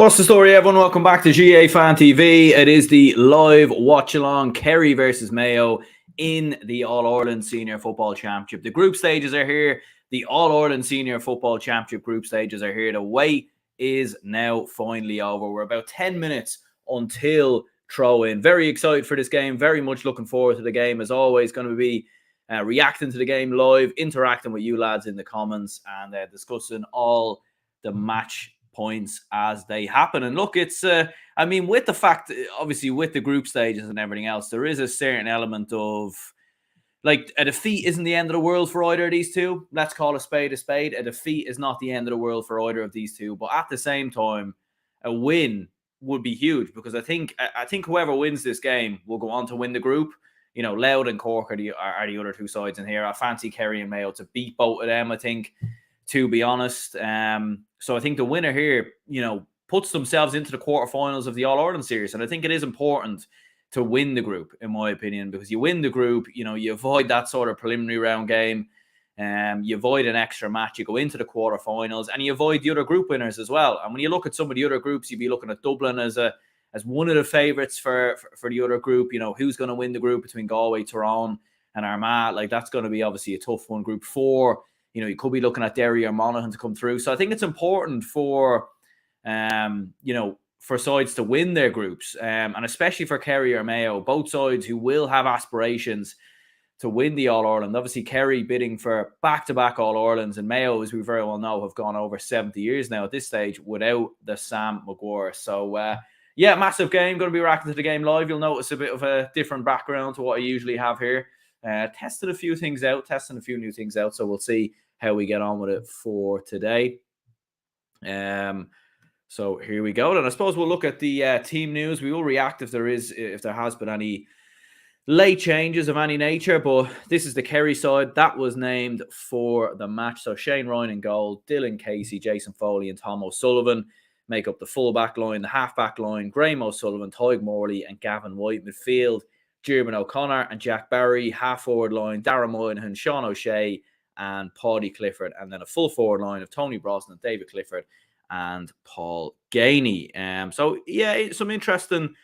What's the story, everyone? Welcome back to GA Fan TV. It is the live watch-along, Kerry versus Mayo in the All-Ireland Senior Football Championship. The group stages are here. The All-Ireland Senior Football Championship group stages are here. The wait is now finally over. We're about 10 minutes until throw-in. Very excited for this game. Very much looking forward to the game. As always, going to be reacting to the game live, interacting with you lads in the comments, and discussing all the match points as they happen. And look, it's with the fact, obviously, with the group stages and everything else, there is a certain element of, like, a defeat isn't the end of the world for either of these two. Let's call a spade a spade. A defeat is not the end of the world for either of these two, but at the same time, a win would be huge, because I think whoever wins this game will go on to win the group. You know, Louth and Cork are the other two sides in here. I fancy Kerry and Mayo to beat both of them, I think, to be honest. So I think the winner here, puts themselves into the quarterfinals of the All-Ireland series. And I think it is important to win the group, in my opinion, because you win the group, you avoid that sort of preliminary round game. You avoid an extra match. You go into the quarterfinals, and you avoid the other group winners as well. And when you look at some of the other groups, you'd be looking at Dublin as one of the favourites for the other group. Who's going to win the group between Galway, Tyrone, and Armagh? Like, that's going to be obviously a tough one. Group 4, you could be looking at Derry or Monaghan to come through. So I think it's important for, for sides to win their groups, and especially for Kerry or Mayo, both sides who will have aspirations to win the All-Ireland. Obviously, Kerry bidding for back-to-back All-Irelands, and Mayo, as we very well know, have gone over 70 years now at this stage without the Sam Maguire. So, massive game. Going to be reacting to the game live. You'll notice a bit of a different background to what I usually have here. Testing a few new things out. So we'll see how we get on with it for today. So here we go. And I suppose we'll look at the team news. We will react if there has been any late changes of any nature. But this is the Kerry side that was named for the match. So Shane Ryan in goal, Dylan Casey, Jason Foley, and Tom O'Sullivan make up the full back line, the half back line. Graham O'Sullivan, Tyg Morley, and Gavin White midfield. German O'Connor and Jack Barry, half forward line, Darragh Moynihan, Sean O'Shea, and Paddy Clifford, and then a full forward line of Tony Brosnan, David Clifford, and Paul Gainey. Some interesting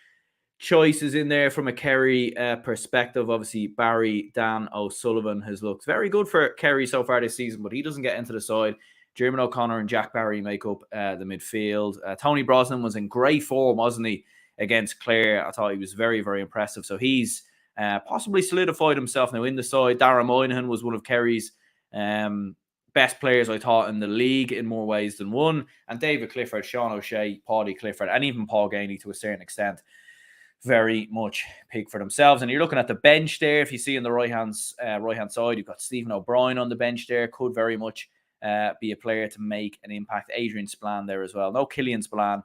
choices in there from a Kerry perspective. Obviously, Barry Dan O'Sullivan has looked very good for Kerry so far this season, but he doesn't get into the side. German O'Connor and Jack Barry make up the midfield. Tony Brosnan was in great form, wasn't he, against Clare? I thought he was very, very impressive. So he's possibly solidified himself now in the side. Darragh Moynihan was one of Kerry's best players, I thought, in the league in more ways than one. And David Clifford, Sean O'Shea, Paddy Clifford, and even Paul Gainey to a certain extent, very much pick for themselves. And you're looking at the bench there. If you see on the right hand side, you've got Stephen O'Brien on the bench there. Could very much be a player to make an impact. Adrian Spillane there as well. No Killian Spillane.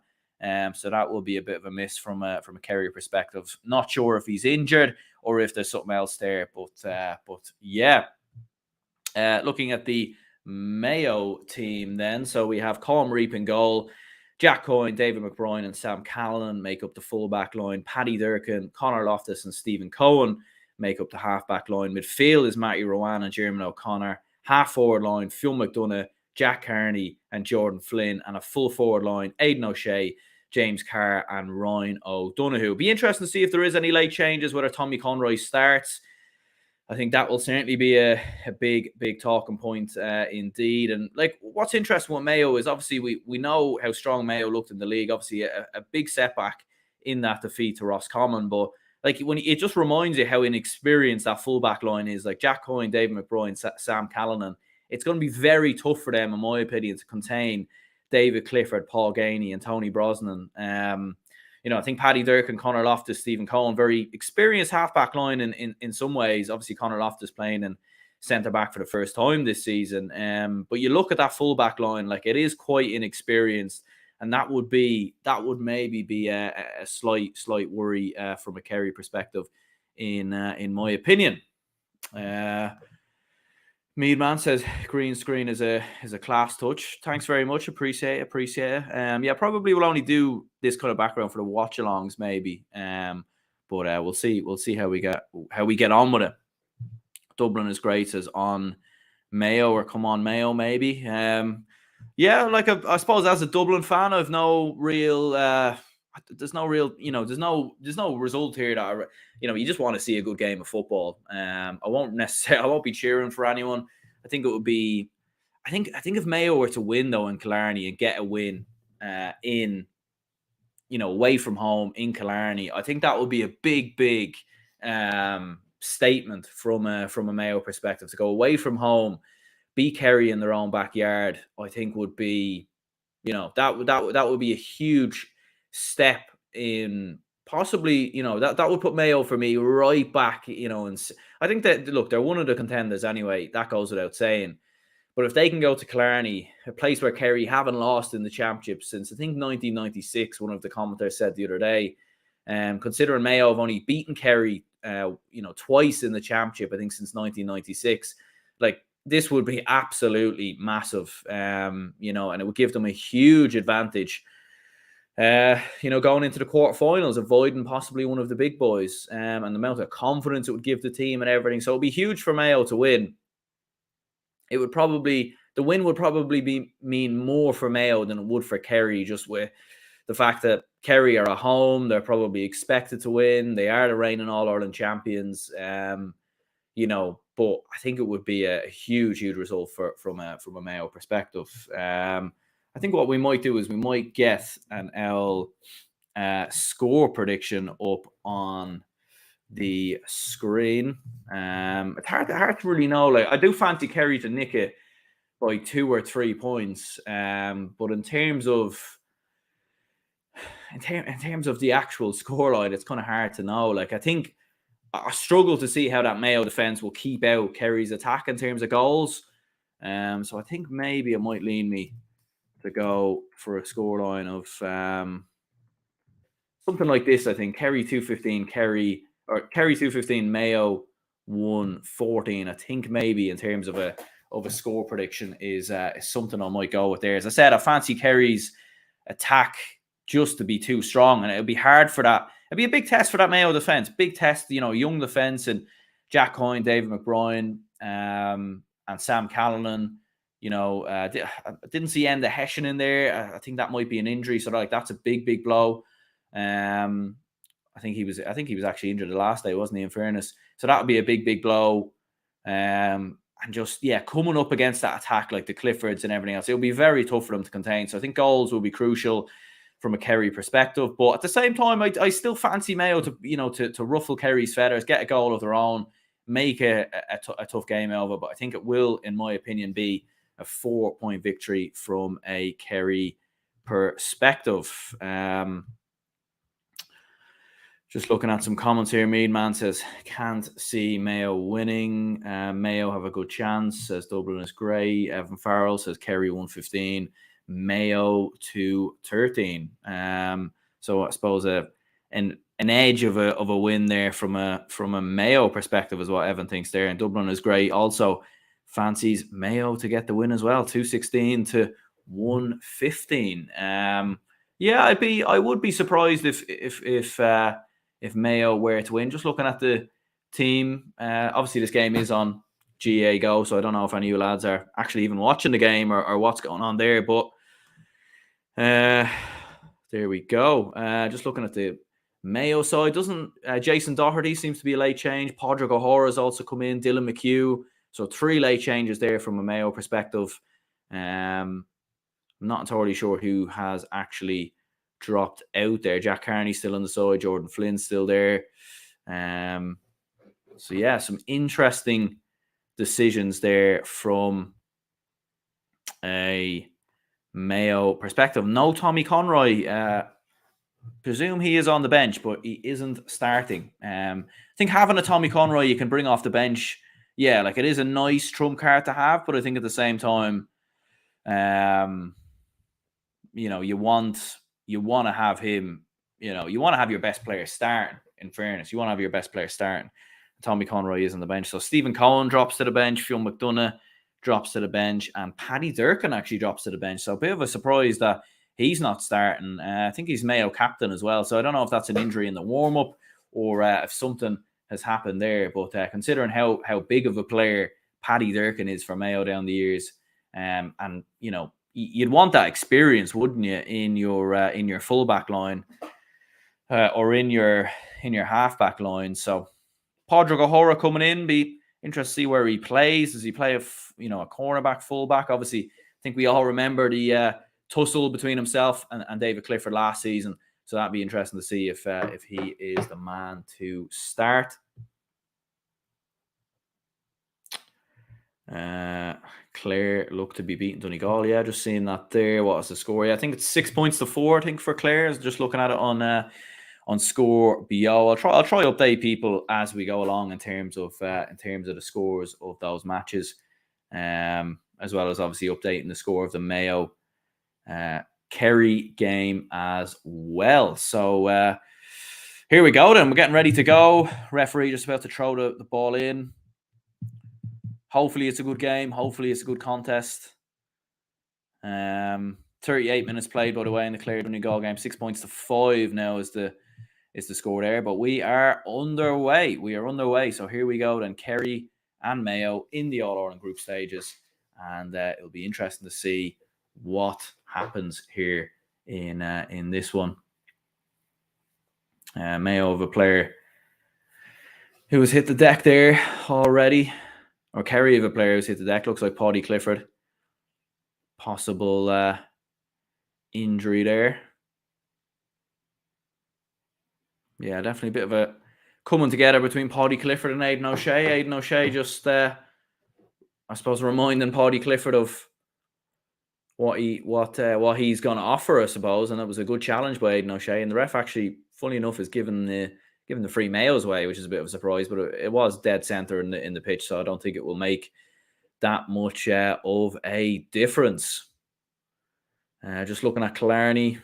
So that will be a bit of a miss from a Kerry perspective. Not sure if he's injured or if there's something else there. But looking at the Mayo team then. So we have Colm Reap in goal. Jack Coyne, David McBride, and Sam Callanan make up the full-back line. Paddy Durkin, Conor Loftus, and Stephen Cohen make up the half-back line. Midfield is Matty Rowan and German O'Connor. Half-forward line, Phil McDonough, Jack Carney, and Jordan Flynn. And a full-forward line, Aidan O'Shea, James Carr, and Ryan O'Donoghue. Be interesting to see if there is any late changes, whether Tommy Conroy starts. I think that will certainly be a big talking point indeed. And like, what's interesting with Mayo is obviously we know how strong Mayo looked in the league. Obviously a big setback in that defeat to Roscommon, but like it just reminds you how inexperienced that fullback line is. Like Jack Coyne, David McBride, Sam Callanan. It's going to be very tough for them, in my opinion, to contain David Clifford, Paul Gainey, and Tony Brosnan. I think Paddy Durkin, Conor Loftus, Stephen Cohen, very experienced half-back line in some ways. Obviously, Conor Loftus playing in centre-back for the first time this season. But you look at that full-back line, like it is quite inexperienced. And that would maybe be a slight worry from a Kerry perspective, in my opinion. Meadman says green screen is a class touch. Thanks very much. Appreciate it. Probably we'll only do this kind of background for the watch-alongs maybe. But we'll see how we get on with it. Dublin is great, says on Mayo, or come on Mayo maybe. Yeah, like I suppose as a Dublin fan, I've no real. There's no real, there's no result here that you just want to see a good game of football. I won't be cheering for anyone. I think it would be, I think if Mayo were to win though in Killarney and get a win, in away from home in Killarney, I think that would be a big statement from a Mayo perspective to go away from home, beat Kerry in their own backyard. I think would be, that would be a huge step in possibly, that would put Mayo for me right back, and I think that, look, they're one of the contenders anyway. That goes without saying. But if they can go to Killarney, a place where Kerry haven't lost in the championship since I think 1996, one of the commenters said the other day, considering Mayo have only beaten Kerry, twice in the championship, I think since 1996, like this would be absolutely massive, and it would give them a huge advantage, going into the quarterfinals, avoiding possibly one of the big boys, and the amount of confidence it would give the team and everything. So it'd be huge for Mayo to win. The win would probably mean more for Mayo than it would for Kerry, just with the fact that Kerry are at home. They're probably expected to win. They are the reigning All-Ireland champions. But I think it would be a huge result from a Mayo perspective. I think what we might do is we might get an L score prediction up on the screen. It's hard to really know. Like, I do fancy Kerry to nick it by 2 or 3 points. But in terms of the actual scoreline, it's kind of hard to know. Like, I think I struggle to see how that Mayo defense will keep out Kerry's attack in terms of goals. So I think maybe it might lean me to go for a scoreline of something like this. I think Kerry 2-15, Kerry 2-15, Mayo 1-14. I think maybe in terms of a score prediction is something I might go with there. As I said, I fancy Kerry's attack just to be too strong, and it'll be hard for that. It'll be a big test for that Mayo defense. Big test, young defense, and Jack Coyne, David McBride, and Sam Callanan. I didn't see Enda Hessian in there. I think that might be an injury, so that's a big blow. I think he was actually injured the last day, wasn't he? In fairness, so that would be a big blow. And just coming up against that attack like the Cliffords and everything else, it'll be very tough for them to contain. So I think goals will be crucial from a Kerry perspective. But at the same time, I still fancy Mayo to ruffle Kerry's feathers, get a goal of their own, make a tough game out of it. But I think it will, in my opinion, be a 4-point victory from a Kerry perspective. Just looking at some comments here. Meadman says, can't see Mayo winning. Mayo have a good chance, says Dublin is grey. Evan Farrell says Kerry 1-15, Mayo 2-13. So I suppose an edge of a win there from a Mayo perspective is what Evan thinks there. And Dublin is grey also fancies Mayo to get the win as well, 2-16 to 1-15. I would be surprised if Mayo were to win. Just looking at the team, obviously this game is on GA Go, so I don't know if any of you lads are actually even watching the game or what's going on there. But there we go. Just looking at the Mayo side, doesn't Jason Doherty seems to be a late change. Padraig O'Hara has also come in. Dylan McHugh. So 3 late changes there from a Mayo perspective. I'm not entirely sure who has actually dropped out there. Jack Carney still on the side. Jordan Flynn's still there. Some interesting decisions there from a Mayo perspective. No Tommy Conroy. Presume he is on the bench, but he isn't starting. I think having a Tommy Conroy you can bring off the bench, it is a nice trump card to have, but I think at the same time, you want to have him, you want to have your best player starting. In fairness, you want to have your best player starting. Tommy Conroy is on the bench. So Stephen Cohen drops to the bench, Phil McDonough drops to the bench, and Paddy Durkin actually drops to the bench. So a bit of a surprise that he's not starting. I think he's Mayo captain as well. So I don't know if that's an injury in the warm-up or if something has happened there. But considering how big of a player Paddy Durkin is for Mayo down the years, and you'd want that experience, wouldn't you, in your fullback line or in your halfback line? So Padraig O'Hora coming in, be interested to see where he plays. Does he play a cornerback, fullback? Obviously, I think we all remember the tussle between himself and David Clifford last season. So that'd be interesting to see if he is the man to start. Clare look to be beating Donegal. Yeah, just seeing that there. What was the score? Yeah, I think it's 6-4. I think for Clare. Just looking at it on Score BO. I'll try update people as we go along in terms of the scores of those matches, as well as obviously updating the score of the Mayo Kerry game as well. So here we go. Then we're getting ready to go. Referee just about to throw the ball in. Hopefully it's a good game. Hopefully it's a good contest. 38 minutes played, by the way, in the Clare Donegal game. 6-5 now is the score there. But we are underway. So here we go then. Kerry and Mayo in the All-Ireland group stages. And it'll be interesting to see what happens here in this one. Mayo have a player who has hit the deck there already. Or Kerry have a player who's hit the deck. Looks like Paddy Clifford. Possible injury there. Yeah, definitely a bit of a coming together between Paddy Clifford and Aidan O'Shea. Aidan O'Shea just, I suppose, reminding Paddy Clifford of what he's going to offer, I suppose. And it was a good challenge by Aidan O'Shea. And the ref actually, funny enough, is giving the free Mayo's way, which is a bit of a surprise. But it was dead centre in the pitch, so I don't think it will make that much of a difference. Just looking at Killarney,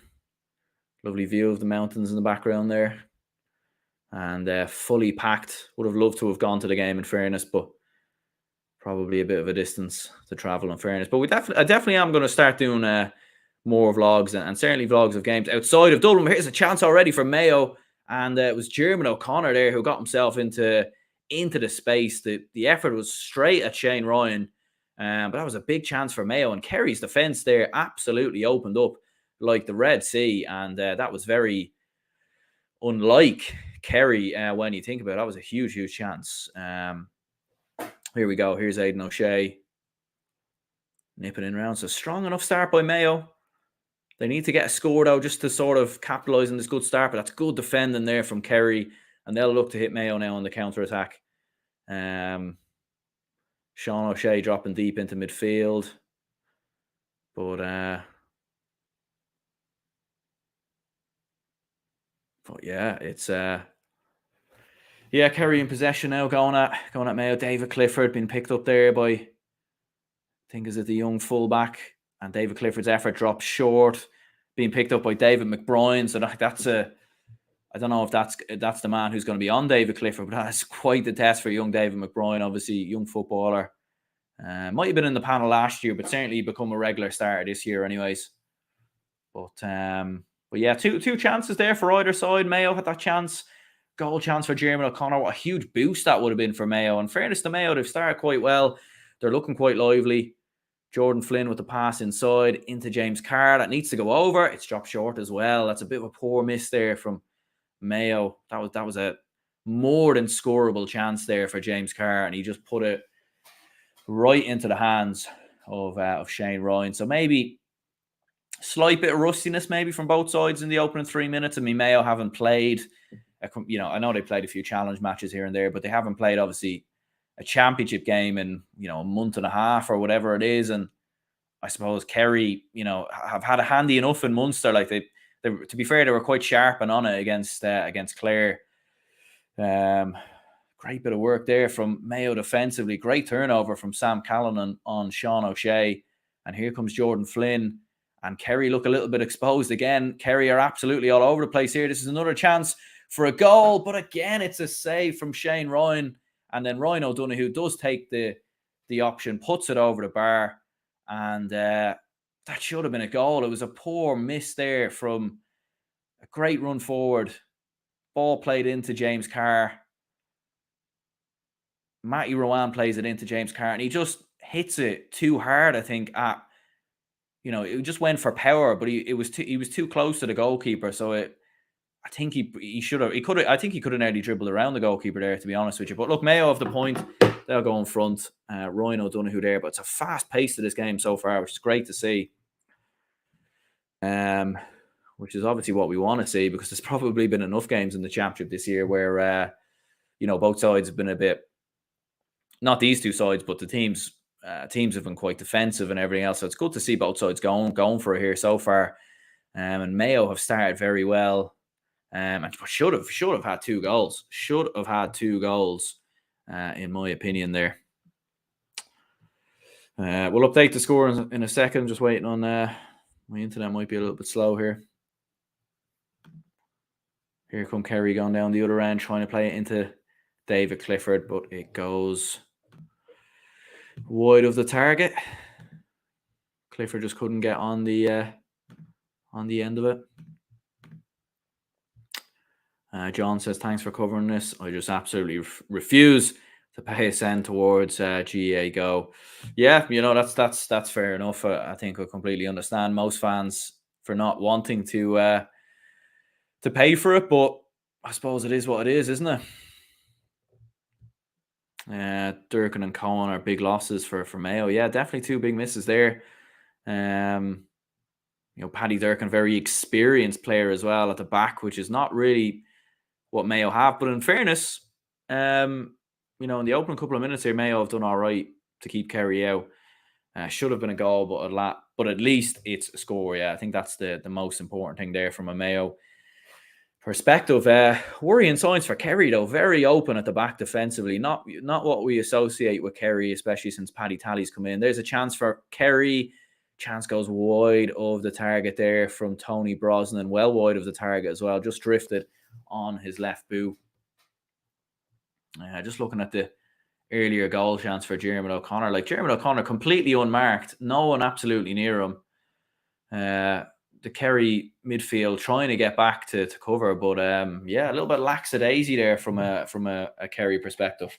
lovely view of the mountains in the background there, and fully packed. Would have loved to have gone to the game, in fairness, but probably a bit of a distance to travel, in fairness. But I definitely am going to start doing more vlogs and certainly vlogs of games outside of Dublin. Here's a chance already for Mayo, and it was Jeremy O'Connor there who got himself into the space. The effort was straight at Shane Ryan. But that was a big chance for Mayo, and Kerry's defence there absolutely opened up like the Red Sea, and that was very unlike Kerry when you think about it. That was a huge, huge chance. Here we go. Here's Aidan O'Shea nipping in round. So strong enough start by Mayo. They need to get a score, though, just to sort of capitalise on this good start, but that's good defending there from Kerry, and they'll look to hit Mayo now on the counter-attack. Sean O'Shea dropping deep into midfield. But yeah, it's Kerry in possession now, going at Mayo. David Clifford being picked up there by, I think, is it the young fullback, and David Clifford's effort drops short, being picked up by David McBride. So that's I don't know if that's the man who's going to be on David Clifford, but that's quite the test for young David McBride. Obviously, young footballer. Might have been in the panel last year, but certainly become a regular starter this year, anyways. But yeah, two chances there for either side. Mayo had that chance, goal chance for Jeremy O'Connor. What a huge boost that would have been for Mayo. In fairness to Mayo, they've started quite well. They're looking quite lively. Jordan Flynn with the pass inside into James Carr. That needs to go over. It's dropped short as well. That's a bit of a poor miss there from Mayo. That was a more than scoreable chance there for James Carr, and he just put it right into the hands of Shane Ryan. So maybe slight bit of rustiness maybe from both sides in the opening 3 minutes. I mean, Mayo haven't played, I know they played a few challenge matches here and there, but they haven't played, obviously, a championship game in, a month and a half or whatever it is. And I suppose Kerry, have had a handy enough in Munster. Like they to be fair, they were quite sharp and on it against Clare. Great bit of work there from Mayo defensively. Great turnover from Sam Callan on Sean O'Shea. And here comes Jordan Flynn. And Kerry look a little bit exposed again. Kerry are absolutely all over the place here. This is another chance for a goal. But again, it's a save from Shane Ryan. And then Ryan O'Donoghue does take the option, puts it over the bar. And that should have been a goal. It was a poor miss there from a great run forward. Ball played into James Carr. Matty Rowan plays it into James Carr, and he just hits it too hard, I think, at it just went for power, but he was too close to the goalkeeper. So I think he should have. I think he could have nearly dribbled around the goalkeeper there, to be honest with you. But look, Mayo have the point. They'll go in front. Ryan O'Donoghue there, but it's a fast pace to this game so far, which is great to see. Which is obviously what we want to see, because there's probably been enough games in the championship this year where both sides have been a bit, not these two sides, but the teams have been quite defensive and everything else. So it's good to see both sides going for it here so far. And Mayo have started very well. And should have had 2 goals. Should have had 2 goals, in my opinion. There. We'll update the score in a second. Just waiting on. My internet might be a little bit slow here. Here come Kerry going down the other end, trying to play it into David Clifford, but it goes wide of the target. Clifford just couldn't get on the end of it. John says, thanks for covering this. I just absolutely refuse to pay a cent towards GA Go. Yeah, that's fair enough. I think I completely understand most fans for not wanting to pay for it, but I suppose it is what it is, isn't it? Durkin and Cohen are big losses for Mayo. Yeah, definitely 2 big misses there. Paddy Durkin, very experienced player as well at the back, which is not really what Mayo have. But in fairness, in the opening couple of minutes here, Mayo have done all right to keep Kerry out. Should have been a goal, but at least it's a score. Yeah, I think that's the most important thing there from a Mayo perspective. Worrying signs for Kerry, though. Very open at the back defensively. Not what we associate with Kerry, especially since Paddy Tally's come in. There's a chance for Kerry. Chance goes wide of the target there from Tony Brosnan. Well wide of the target as well. Just drifted on his left boot. Just looking at the earlier goal chance for Jeremy O'Connor. Like, Jeremy O'Connor completely unmarked. No one absolutely near him. The Kerry midfield trying to get back to cover, but a little bit lackadaisy there from a Kerry perspective.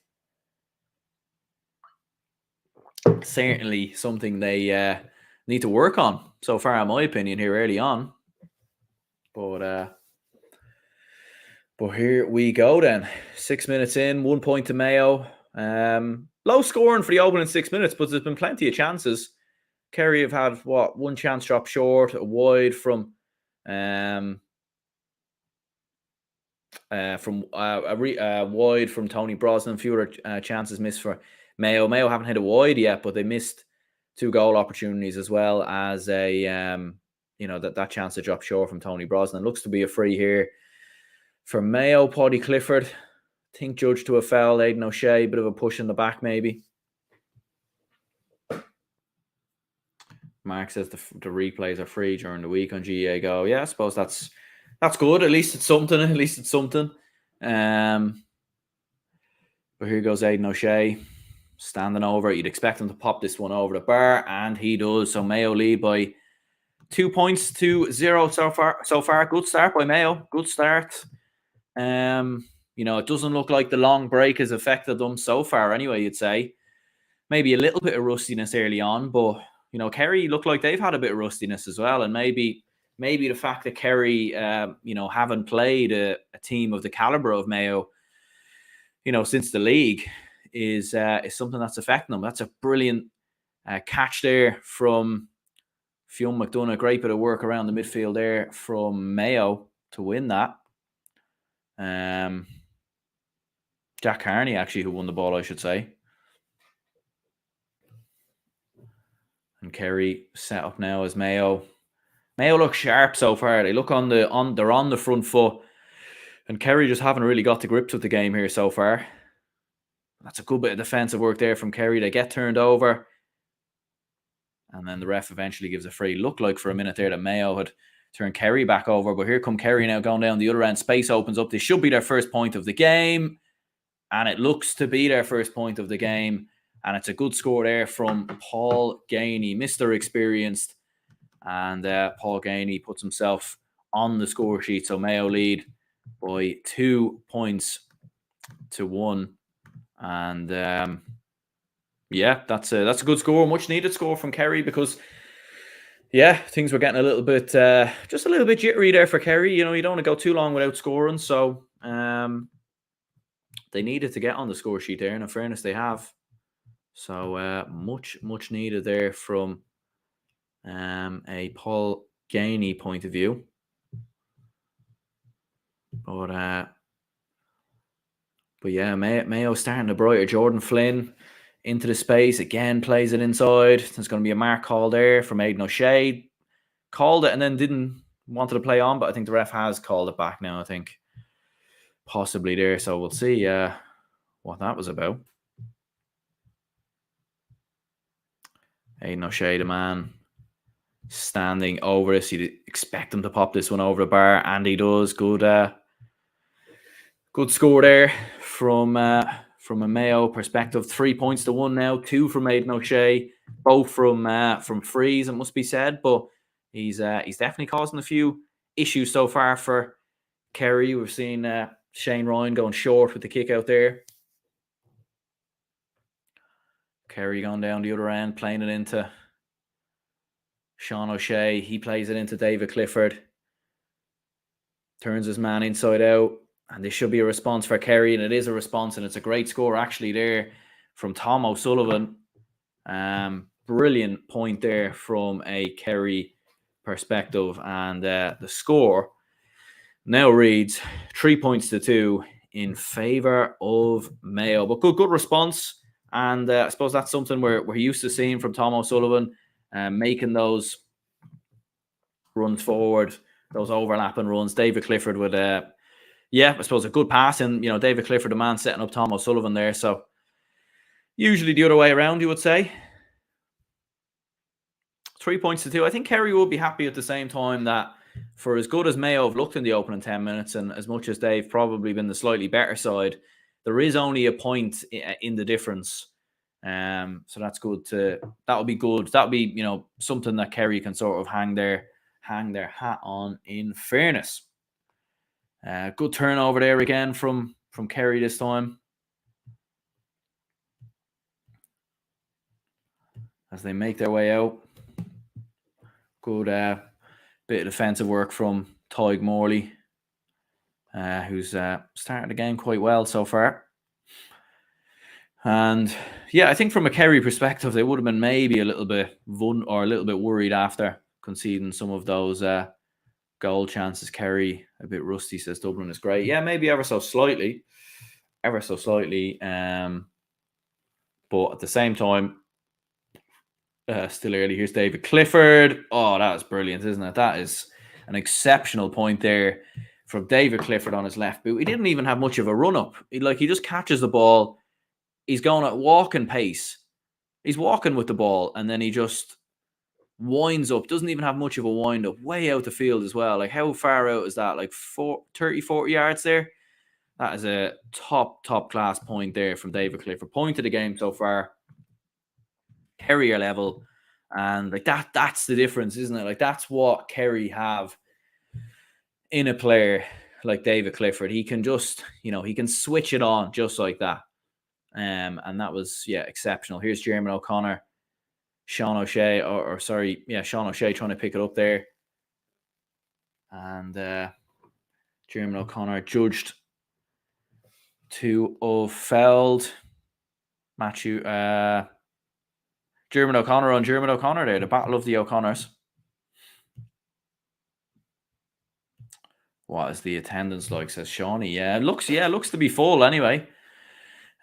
Certainly something they need to work on so far, in my opinion, here early on. But here we go then. 6 minutes in, 1 point to Mayo. Low scoring for the opening 6 minutes, but there's been plenty of chances. Kerry have had one chance drop short, a wide from wide from Tony Brosnan. Fewer chances missed for Mayo. Mayo haven't hit a wide yet, but they missed 2 goal opportunities as well as that chance to drop short from Tony Brosnan. Looks to be a free here for Mayo. Paddy Clifford, I think, judged to a foul. Aidan O'Shea, bit of a push in the back maybe. Mark says the replays are free during the week on GA Go. Yeah, I suppose that's good. At least it's something. But here goes Aidan O'Shea standing over. You'd expect him to pop this one over the bar, and he does. So Mayo lead by 2 points to 0 so far. Good start by Mayo. Good start. It doesn't look like the long break has affected them so far anyway, you'd say. Maybe a little bit of rustiness early on, but Kerry look like they've had a bit of rustiness as well. And maybe the fact that Kerry haven't played a team of the caliber of Mayo since the league is something that's affecting them. That's a brilliant catch there from Fionn McDonough. Great bit of work around the midfield there from Mayo to win that. Jack Carney, actually, who won the ball, I should say. And Kerry set up now as Mayo. Mayo look sharp so far. They look they're on the front foot. And Kerry just haven't really got to grips with the game here so far. That's a good bit of defensive work there from Kerry. They get turned over. And then the ref eventually gives a free. Looked like for a minute there that Mayo had turned Kerry back over. But here come Kerry now going down the other end. Space opens up. This should be their first point of the game. And it looks to be their first point of the game. And it's a good score there from Paul Gainey, Mr. Experienced. And Paul Gainey puts himself on the score sheet. So Mayo lead by 2 points to 1. And that's a good score, much needed score from Kerry, because Yeah, things were getting a little bit, just a little bit jittery there for Kerry. You don't want to go too long without scoring. So they needed to get on the score sheet there. And in fairness, they have. So much needed there from a Paul Gainey point of view. But yeah, Mayo starting to brighter. Jordan Flynn into the space again, plays it inside. There's going to be a mark call there from Aidan O'Shea. Called it and then didn't wanted to play on, but I think the ref has called it back now. I think possibly there. So we'll see what that was about. Aidan O'Shea, the man standing over this. You'd expect him to pop this one over the bar, and he does. Good score there from a Mayo perspective. 3 points to 1 now. 2 from Aidan O'Shea, both from frees, it must be said. But he's definitely causing a few issues so far for Kerry. We've seen Shane Ryan going short with the kick out there. Kerry going down the other end, playing it into Sean O'Shea. He plays it into David Clifford. Turns his man inside out. And this should be a response for Kerry. And it is a response. And it's a great score actually there from Tom O'Sullivan. Brilliant point there from a Kerry perspective. And the score now reads 3 points to 2 in favour of Mayo. But good response. And I suppose that's something we're used to seeing from Tom O'Sullivan, making those runs forward, those overlapping runs. David Clifford with, I suppose a good pass. And, David Clifford, the man setting up Tom O'Sullivan there. So usually the other way around, you would say. 3 points to 2. I think Kerry will be happy at the same time that for as good as Mayo have looked in the opening 10 minutes and as much as they've probably been the slightly better side, there is only a point in the difference. So that's good. That'll be good. That'll be, something that Kerry can sort of hang their hat on, in fairness. Good turnover there again from Kerry this time, as they make their way out. Good bit of defensive work from Tyg Morley, who's started the game quite well so far. And yeah, I think from a Kerry perspective, they would have been maybe a little bit worried after conceding some of those goal chances. Kerry a bit rusty, says Dublin is great. Yeah, maybe ever so slightly. But at the same time, still early. Here's David Clifford. Oh, that is brilliant, isn't it? That is an exceptional point there from David Clifford on his left boot. He didn't even have much of a run up. He just catches the ball. He's going at walking pace. He's walking with the ball, and then he just winds up. Doesn't even have much of a wind up. Way out the field as well. Like, how far out is that? Like 30, 40 yards there? That is a top class point there from David Clifford. Point of the game so far. Kerry level. And like that's the difference, isn't it? Like, that's what Kerry have in a player like David Clifford. He can just, he can switch it on just like that. And that was, exceptional. Here's Jeremy O'Connor. Sean O'Shea, Sean O'Shea trying to pick it up there. And Jeremy O'Connor judged to have fouled Matthew. Jeremy O'Connor there. The battle of the O'Connors. What is the attendance like, says Shawnee? Yeah, it looks to be full anyway.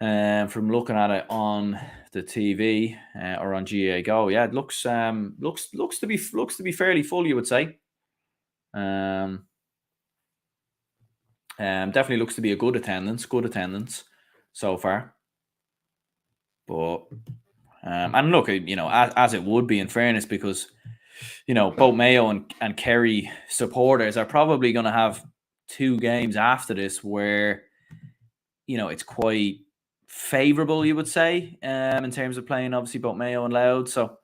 From looking at it on the TV or on GA Go, yeah, it looks to be fairly full, you would say. Definitely looks to be a good attendance so far. But and look, as it would be, in fairness, because both Mayo and Kerry supporters are probably going to have 2 games after this where it's quite favourable, you would say, in terms of playing, obviously, both Mayo and Louth. So,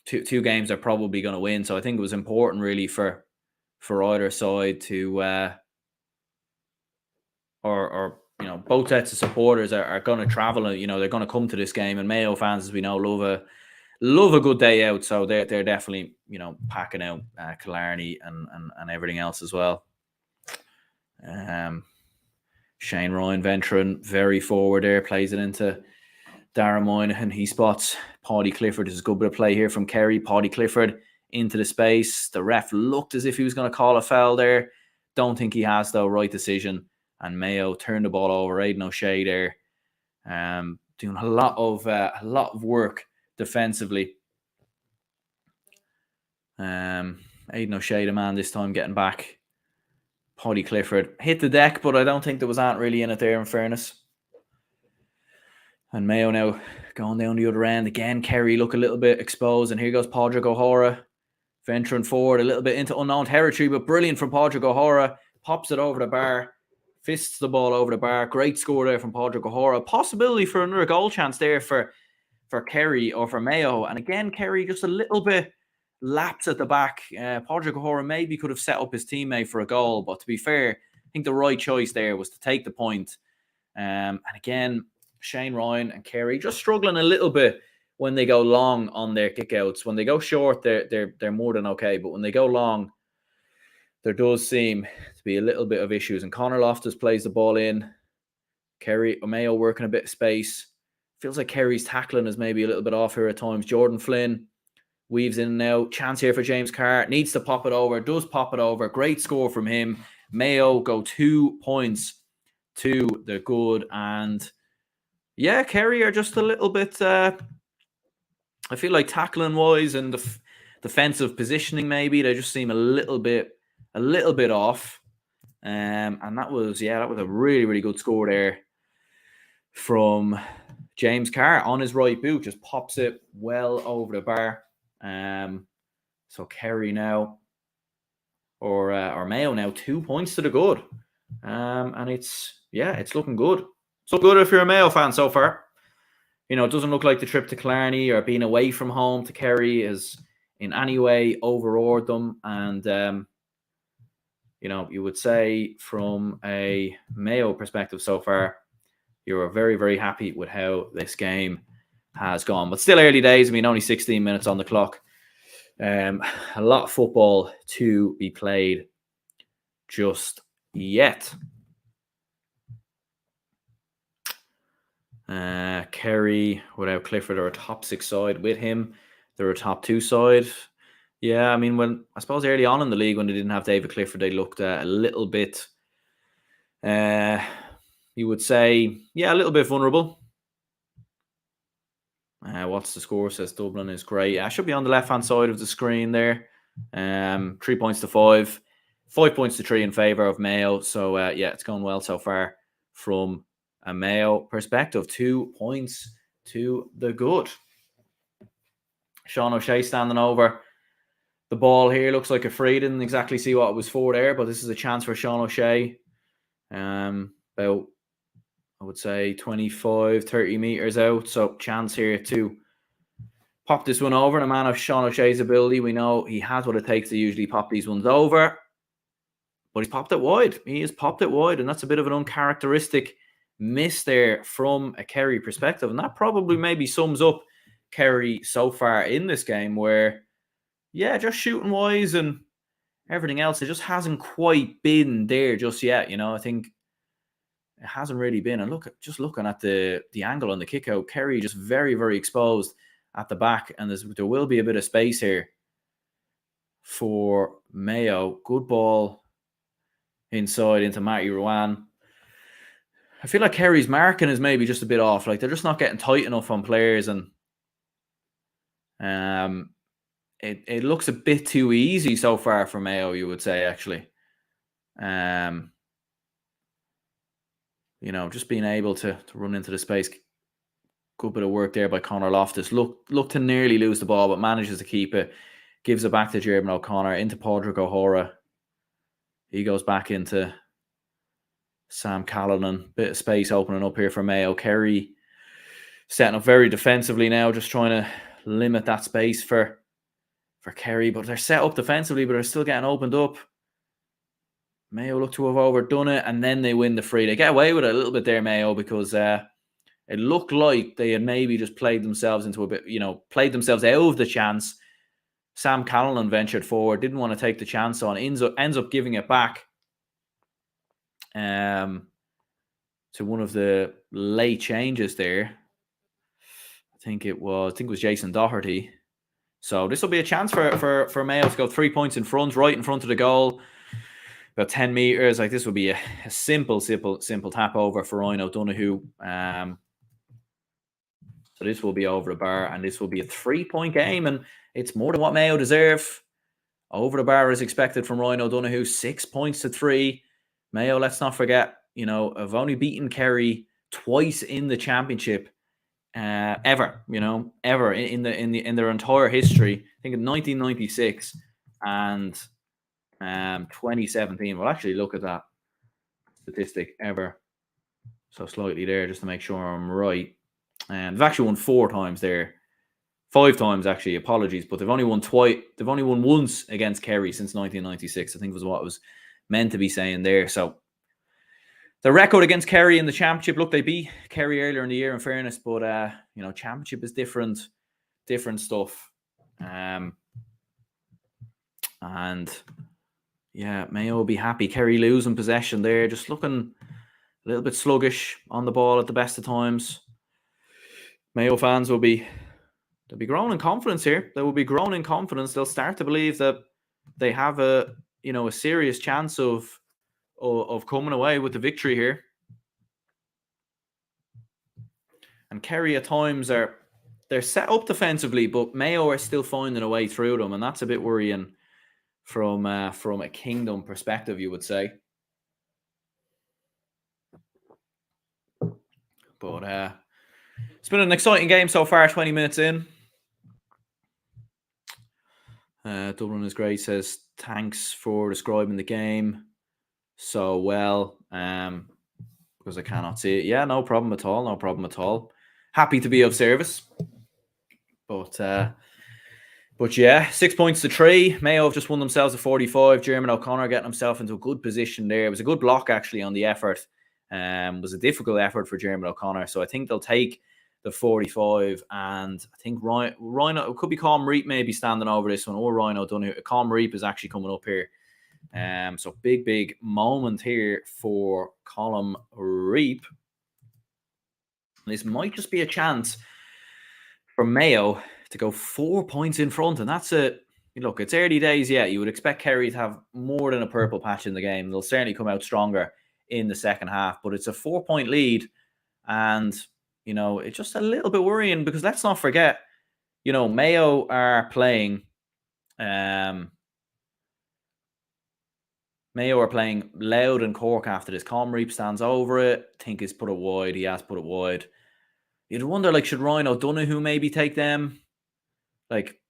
two games are probably going to win. So I think it was important, really, for either side to, or both sets of supporters are going to travel. They're going to come to this game, and Mayo fans, as we know, love a good day out. So they're definitely packing out Killarney and everything else as well. Shane Ryan venturing very forward there, plays it into Darren Moynihan. He spots Paddy Clifford. There's a good bit of play here from Kerry. Paddy Clifford into the space. The ref looked as if he was going to call a foul there. Don't think he has, though. Right decision. And Mayo turned the ball over. Aidan O'Shea there, doing a lot of work defensively. Aidan O'Shea, the man this time, getting back. Paddy Clifford hit the deck, but I don't think there was that really in it there, in fairness. And Mayo now going down the other end. Again, Kerry look a little bit exposed. And here goes Padraig O'Hara venturing forward a little bit into unknown territory, but brilliant from Padraig O'Hara. Pops it over the bar. Fists the ball over the bar. Great score there from Padraig O'Hara. Possibility for another goal chance there for Kerry or for Mayo. And again, Kerry just a little bit laps at the back. Padraig O'Hara maybe could have set up his teammate for a goal, but to be fair, I think the right choice there was to take the point. And again, Shane Ryan and Kerry just struggling a little bit when they go long on their kickouts. When they go short, they're more than okay, but when they go long, there does seem to be a little bit of issues. And Conor Loftus plays the ball in. Mayo working a bit of space. Feels like Kerry's tackling is maybe a little bit off here at times. Jordan Flynn weaves in and out. Chance here for James Carr. Needs to pop it over. Does pop it over. Great score from him. Mayo go 2 points to the good. And yeah, Kerry are just a little bit, I feel like tackling-wise and the defensive positioning maybe, they just seem a little bit off. And that was a really, really good score there from James Carr on his right boot. Just pops it well over the bar. So Kerry now, or Mayo now, 2 points to the good. And it's looking good. So good if you're a Mayo fan so far. It doesn't look like the trip to Killarney or being away from home to Kerry is in any way overawed them. And, you would say from a Mayo perspective so far, you're very, very happy with how this game has gone. But still early days. I mean, only 16 minutes on the clock. A lot of football to be played just yet. Kerry, without Clifford, are a top 6 side. With him, they're a top 2 side. Yeah, I mean, I suppose early on in the league when they didn't have David Clifford, they looked a little bit, you would say, a little bit vulnerable. What's the score? Says Dublin is great. I should be on the left-hand side of the screen there. 3 points to 5. 5 points to 3 in favour of Mayo. So, it's going well so far from a Mayo perspective. 2 points to the good. Sean O'Shea standing over the ball here. Looks like a free. Didn't exactly see what it was for there, but this is a chance for Sean O'Shea. About, I would say, 25, 30 metres out. So chance here to pop this one over. And a man of Sean O'Shea's ability, we know he has what it takes to usually pop these ones over. But he's popped it wide. He has popped it wide, and that's a bit of an uncharacteristic miss there from a Kerry perspective. And that probably maybe sums up Kerry so far in this game where, just shooting wise and everything else, it just hasn't quite been there just yet. I think it hasn't really been. And looking at the angle on the kick out, Kerry just very, very exposed at the back. And there will be a bit of space here for Mayo. Good ball inside into Matty Ruan. I feel like Kerry's marking is maybe just a bit off. Like they're just not getting tight enough on players, and it looks a bit too easy so far for Mayo, you would say, actually. Just being able to run into the space. Good bit of work there by Conor Loftus. Look to nearly lose the ball, but manages to keep it. Gives it back to Jeremy O'Connor, into Padraig O'Hara. He goes back into Sam Callanan. Bit of space opening up here for Mayo. Kerry setting up very defensively now, just trying to limit that space for Kerry. But they're set up defensively, but they're still getting opened up. Mayo look to have overdone it, and then they win the free. They get away with it a little bit there, Mayo, because it looked like they had maybe just played themselves into a bit, played themselves out of the chance. Sam Callanan ventured forward, didn't want to take the chance on, ends up giving it back to one of the late changes there. I think it was Jason Doherty. So this will be a chance for Mayo to go 3 points in front, right in front of the goal. About 10 meters. Like, this would be a simple tap over for Ryan O'Donoghue. So this will be over the bar, and this will be a 3-point game, and it's more than what Mayo deserve. Over the bar is expected from Ryan O'Donoghue, 6 points to 3. Mayo, let's not forget, have only beaten Kerry twice in the championship, ever in their entire history. I think in 1996 and 2017. We'll actually look at that statistic ever so slightly there, just to make sure I'm right. They've actually won 4 times there. 5 times, actually. Apologies, but they've only won twice. They've only won once against Kerry since 1996. I think was what was meant to be saying there. So the record against Kerry in the championship. Look, they beat Kerry earlier in the year, in fairness, but championship is different stuff. And yeah, Mayo will be happy. Kerry losing possession there, just looking a little bit sluggish on the ball at the best of times. Mayo fans they'll be growing in confidence here. They will be growing in confidence. They'll start to believe that they have a serious chance of coming away with the victory here. And Kerry at times they're set up defensively, but Mayo are still finding a way through them, and that's a bit worrying from a Kingdom perspective, you would say. But it's been an exciting game so far. 20 minutes in. Dublin is great. Says thanks for describing the game so well. Because I cannot see it. Yeah, no problem at all. No problem at all. Happy to be of service. But yeah, 6 points to 3. Mayo have just won themselves a 45. Jeremy O'Connor getting himself into a good position there. It was a good block, actually, on the effort. It was a difficult effort for Jeremy O'Connor. So I think they'll take the 45. And I think Ryan it could be Colm Reap maybe standing over this one, or Ryan O'Donoghue. Colm Reap is actually coming up here. So big moment here for Colm Reap. This might just be a chance for Mayo to go 4 points in front, and that's it. Look, it's early days yet. You would expect Kerry to have more than a purple patch in the game. They'll certainly come out stronger in the second half, but it's a 4-point lead, and it's just a little bit worrying because let's not forget, Mayo are playing. Mayo are playing Loud and Cork after this. Colm Reap stands over it. I think he's put it wide. He has put it wide. You'd wonder, should Ryan O'Donoghue maybe take them?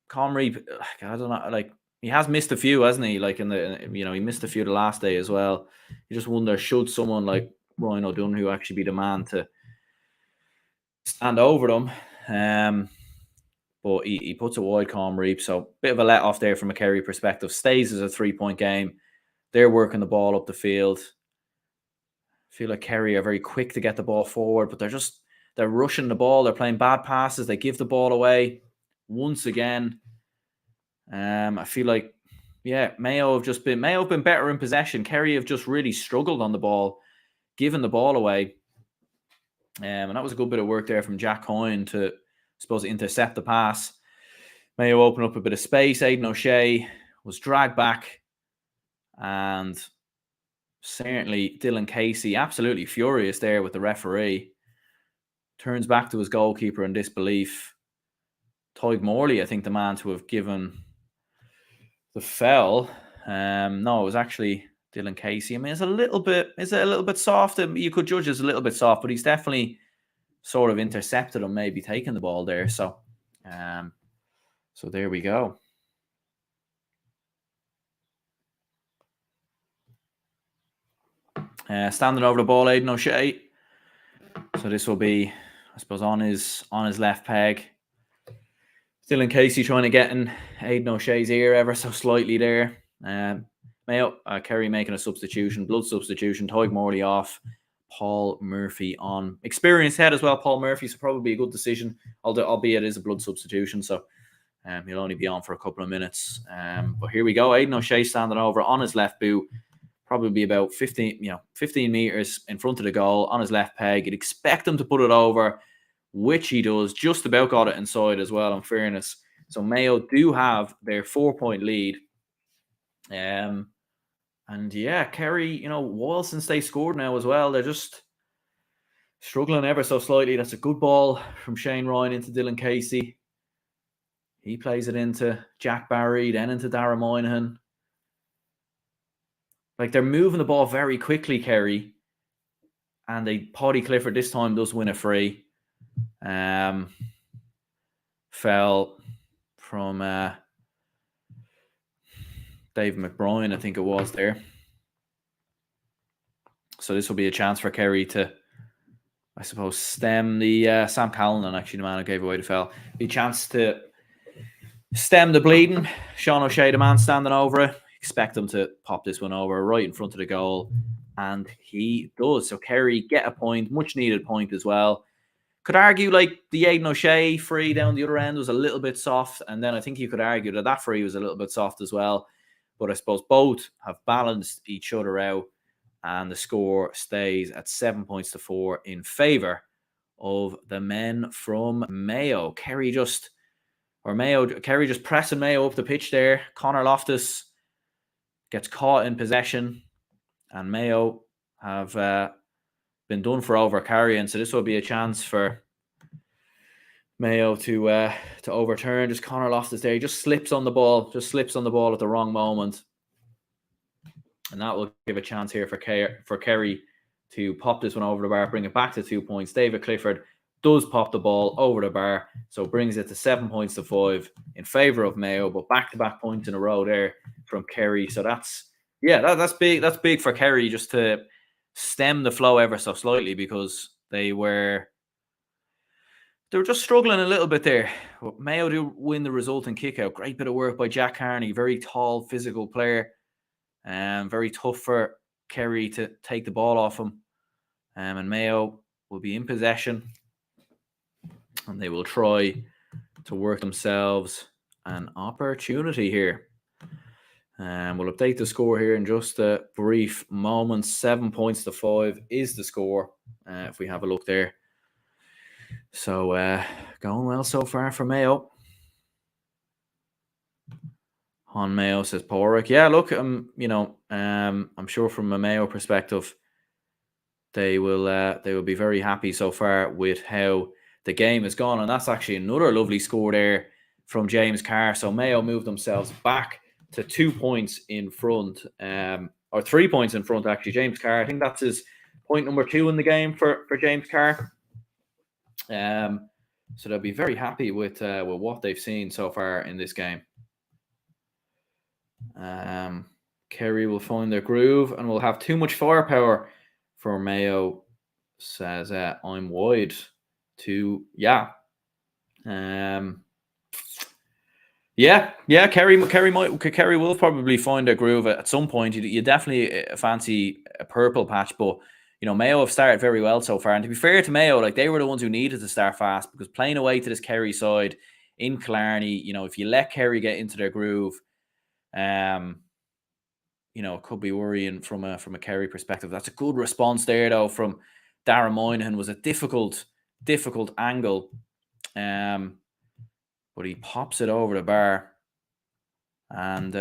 Colm Reap, I don't know. He has missed a few, hasn't he? He missed a few the last day as well. You just wonder, should someone like Ryan O'Donoghue actually be the man to stand over them? But he puts it wide, Colm Reap. So bit of a let off there from a Kerry perspective. Stays as a 3-point game. They're working the ball up the field. I feel like Kerry are very quick to get the ball forward, but they're rushing the ball. They're playing bad passes. They give the ball away once again. I feel like, Mayo have been better in possession. Kerry have just really struggled on the ball, giving the ball away. And that was a good bit of work there from Jack Coyne to, I suppose, intercept the pass. Mayo open up a bit of space. Aidan O'Shea was dragged back. And certainly Dylan Casey, absolutely furious there with the referee. Turns back to his goalkeeper in disbelief. Tyg Morley, I think, the man to have given the foul. No, it was actually Dylan Casey. I mean, is it a little bit soft? You could judge it's a little bit soft, but he's definitely sort of intercepted him, maybe taking the ball there. So there we go. Standing over the ball, Aidan O'Shea. So this will be, I suppose, on his left peg. Dylan Casey trying to get in Aidan O'Shea's ear ever so slightly there. Mayo, Kerry making a substitution, blood substitution, Toig Morley off, Paul Murphy on. Experienced head as well, Paul Murphy, so probably a good decision, albeit it is a blood substitution, so he'll only be on for a couple of minutes. But here we go, Aidan O'Shea standing over on his left boot, probably about 15 meters in front of the goal on his left peg. You'd expect him to put it over, which he does. Just about got it inside as well, in fairness. So Mayo do have their 4-point lead. And yeah, Kerry, while since they scored now as well, they're just struggling ever so slightly. That's a good ball from Shane Ryan into Dylan Casey. He plays it into Jack Barry, then into Dara Moynihan. Like, they're moving the ball very quickly, Kerry. And Paddy Clifford this time does win a free. Fell from Dave McBride, I think it was there. So this will be a chance for Kerry to, I suppose, stem the Sam Callanan, actually, the man who gave away the foul. Be a chance to stem the bleeding. Sean O'Shea, the man standing over it. Expect him to pop this one over right in front of the goal. And he does. So Kerry get a point, much needed point as well. Could argue like the Aidan O'Shea free down the other end was a little bit soft. And then I think you could argue that free was a little bit soft as well. But I suppose both have balanced each other out. And the score stays at 7 points to 4 in favour of the men from Mayo. Kerry just pressing Mayo up the pitch there. Connor Loftus gets caught in possession. And Mayo have been done for over carrying. So this will be a chance for Mayo to overturn. Just Connor Loftus there. He just slips on the ball at the wrong moment. And that will give a chance here for Kerry to pop this one over the bar, bring it back to 2 points. David Clifford does pop the ball over the bar, so brings it to 7 points to 5 in favour of Mayo, but back-to-back points in a row there from Kerry. So that's big. That's big for Kerry, just to stem the flow ever so slightly, because they were just struggling a little bit there. But Mayo do win the resulting kick-out. Great bit of work by Jack Carney, very tall, physical player. Very tough for Kerry to take the ball off him. And Mayo will be in possession. And they will try to work themselves an opportunity here. We'll update the score here in just a brief moment. 7 points to 5 is the score, if we have a look there. So, going well so far for Mayo. On Mayo, says Porrick. Yeah, look, I'm sure from a Mayo perspective, they will be very happy so far with how the game has gone. And that's actually another lovely score there from James Carr. So Mayo moved themselves back to 2 points in front, or 3 points in front, actually. James Carr, I think that's his point number 2 in the game for James Carr. So they'll be very happy with what they've seen so far in this game. Kerry will find their groove and will have too much firepower for Mayo, says I'm wide to Kerry will probably find their groove at some point. You definitely fancy a purple patch, but Mayo have started very well so far. And to be fair to Mayo, like, they were the ones who needed to start fast, because playing away to this Kerry side in Killarney, if you let Kerry get into their groove, it could be worrying from a Kerry perspective. That's a good response there, though, from Dara Moynihan. Was a difficult angle, but he pops it over the bar, and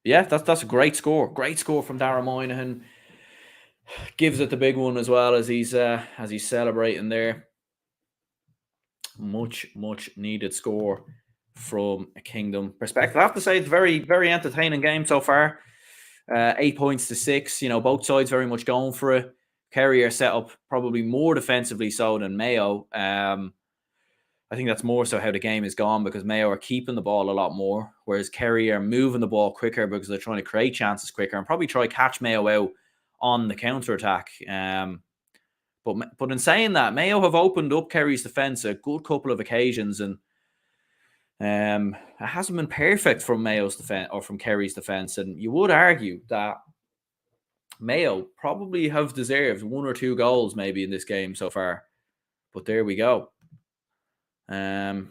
that's a great score. Great score from Dara Moynihan. Gives it the big one as well as he's celebrating there. Much needed score from a Kingdom perspective. I have to say it's very, very entertaining game so far. 8 points to 6. Both sides very much going for it. Kerry are set up probably more defensively so than Mayo. I think that's more so how the game is gone, because Mayo are keeping the ball a lot more, whereas Kerry are moving the ball quicker because they're trying to create chances quicker and probably try to catch Mayo out on the counter-attack. But in saying that, Mayo have opened up Kerry's defence a good couple of occasions, and It hasn't been perfect from Mayo's defense or from Kerry's defense, and you would argue that Mayo probably have deserved 1 or 2 goals maybe in this game so far. But there we go. Mayo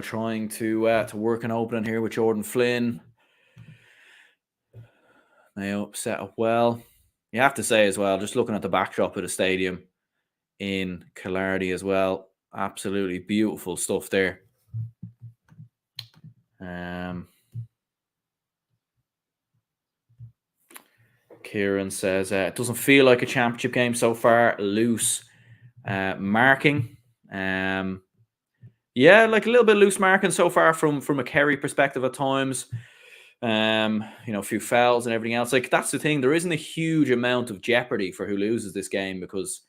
trying to work an opening here with Jordan Flynn. Mayo set up well. You have to say as well, just looking at the backdrop of the stadium in Killarney as well, absolutely beautiful stuff there. Kieran says it doesn't feel like a championship game so far. Loose marking. Yeah, like a little bit loose marking so far from a Kerry perspective at times. A few fouls and everything else. Like, that's the thing. There isn't a huge amount of jeopardy for who loses this game because,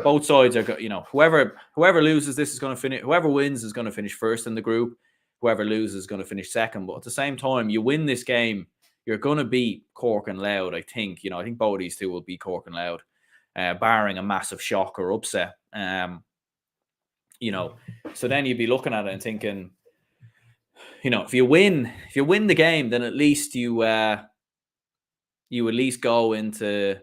both sides are, whoever loses this is going to finish. Whoever wins is going to finish first in the group. Whoever loses is going to finish second. But at the same time, you win this game, you're going to beat Cork and Louth. I think. I think both of these two will beat Cork and Louth, barring a massive shock or upset. So then you'd be looking at it and thinking, if you win the game, then at least you at least go into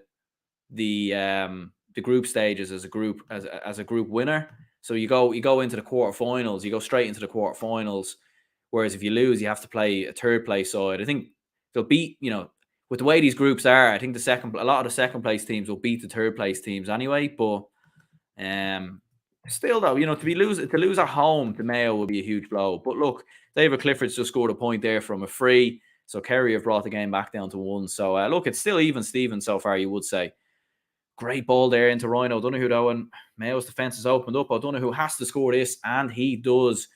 the group stages as a group as a group winner. So you go into the quarterfinals, you go straight into the quarterfinals. Whereas if you lose, you have to play a third place side. I think they'll beat, with the way these groups are, I think a lot of the second place teams will beat the third place teams anyway. But still though, to lose at home to Mayo will be a huge blow. But look, David Clifford's just scored a point there from a free. So Kerry have brought the game back down to 1. So look, it's still even Steven so far, you would say. Great ball there into Ryan O'Donoghue though, and Mayo's defence has opened up. O'Donoghue has to score this, and he does.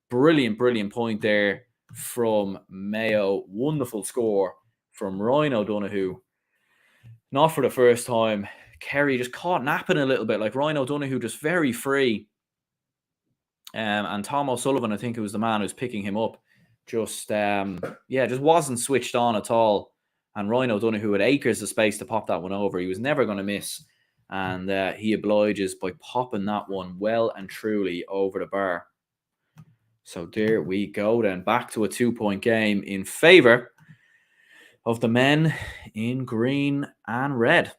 Brilliant point there from Mayo. Wonderful score from Ryan O'Donoghue. Not for the first time. Kerry just caught napping a little bit, like Ryan O'Donoghue just very free. And Tom O'Sullivan, I think it was the man who's picking him up, just wasn't switched on at all. And Ryan O'Donoghue had acres of space to pop that one over. He was never going to miss. And he obliges by popping that one well and truly over the bar. So there we go then. Back to a 2-point game in favour of the men in green and red.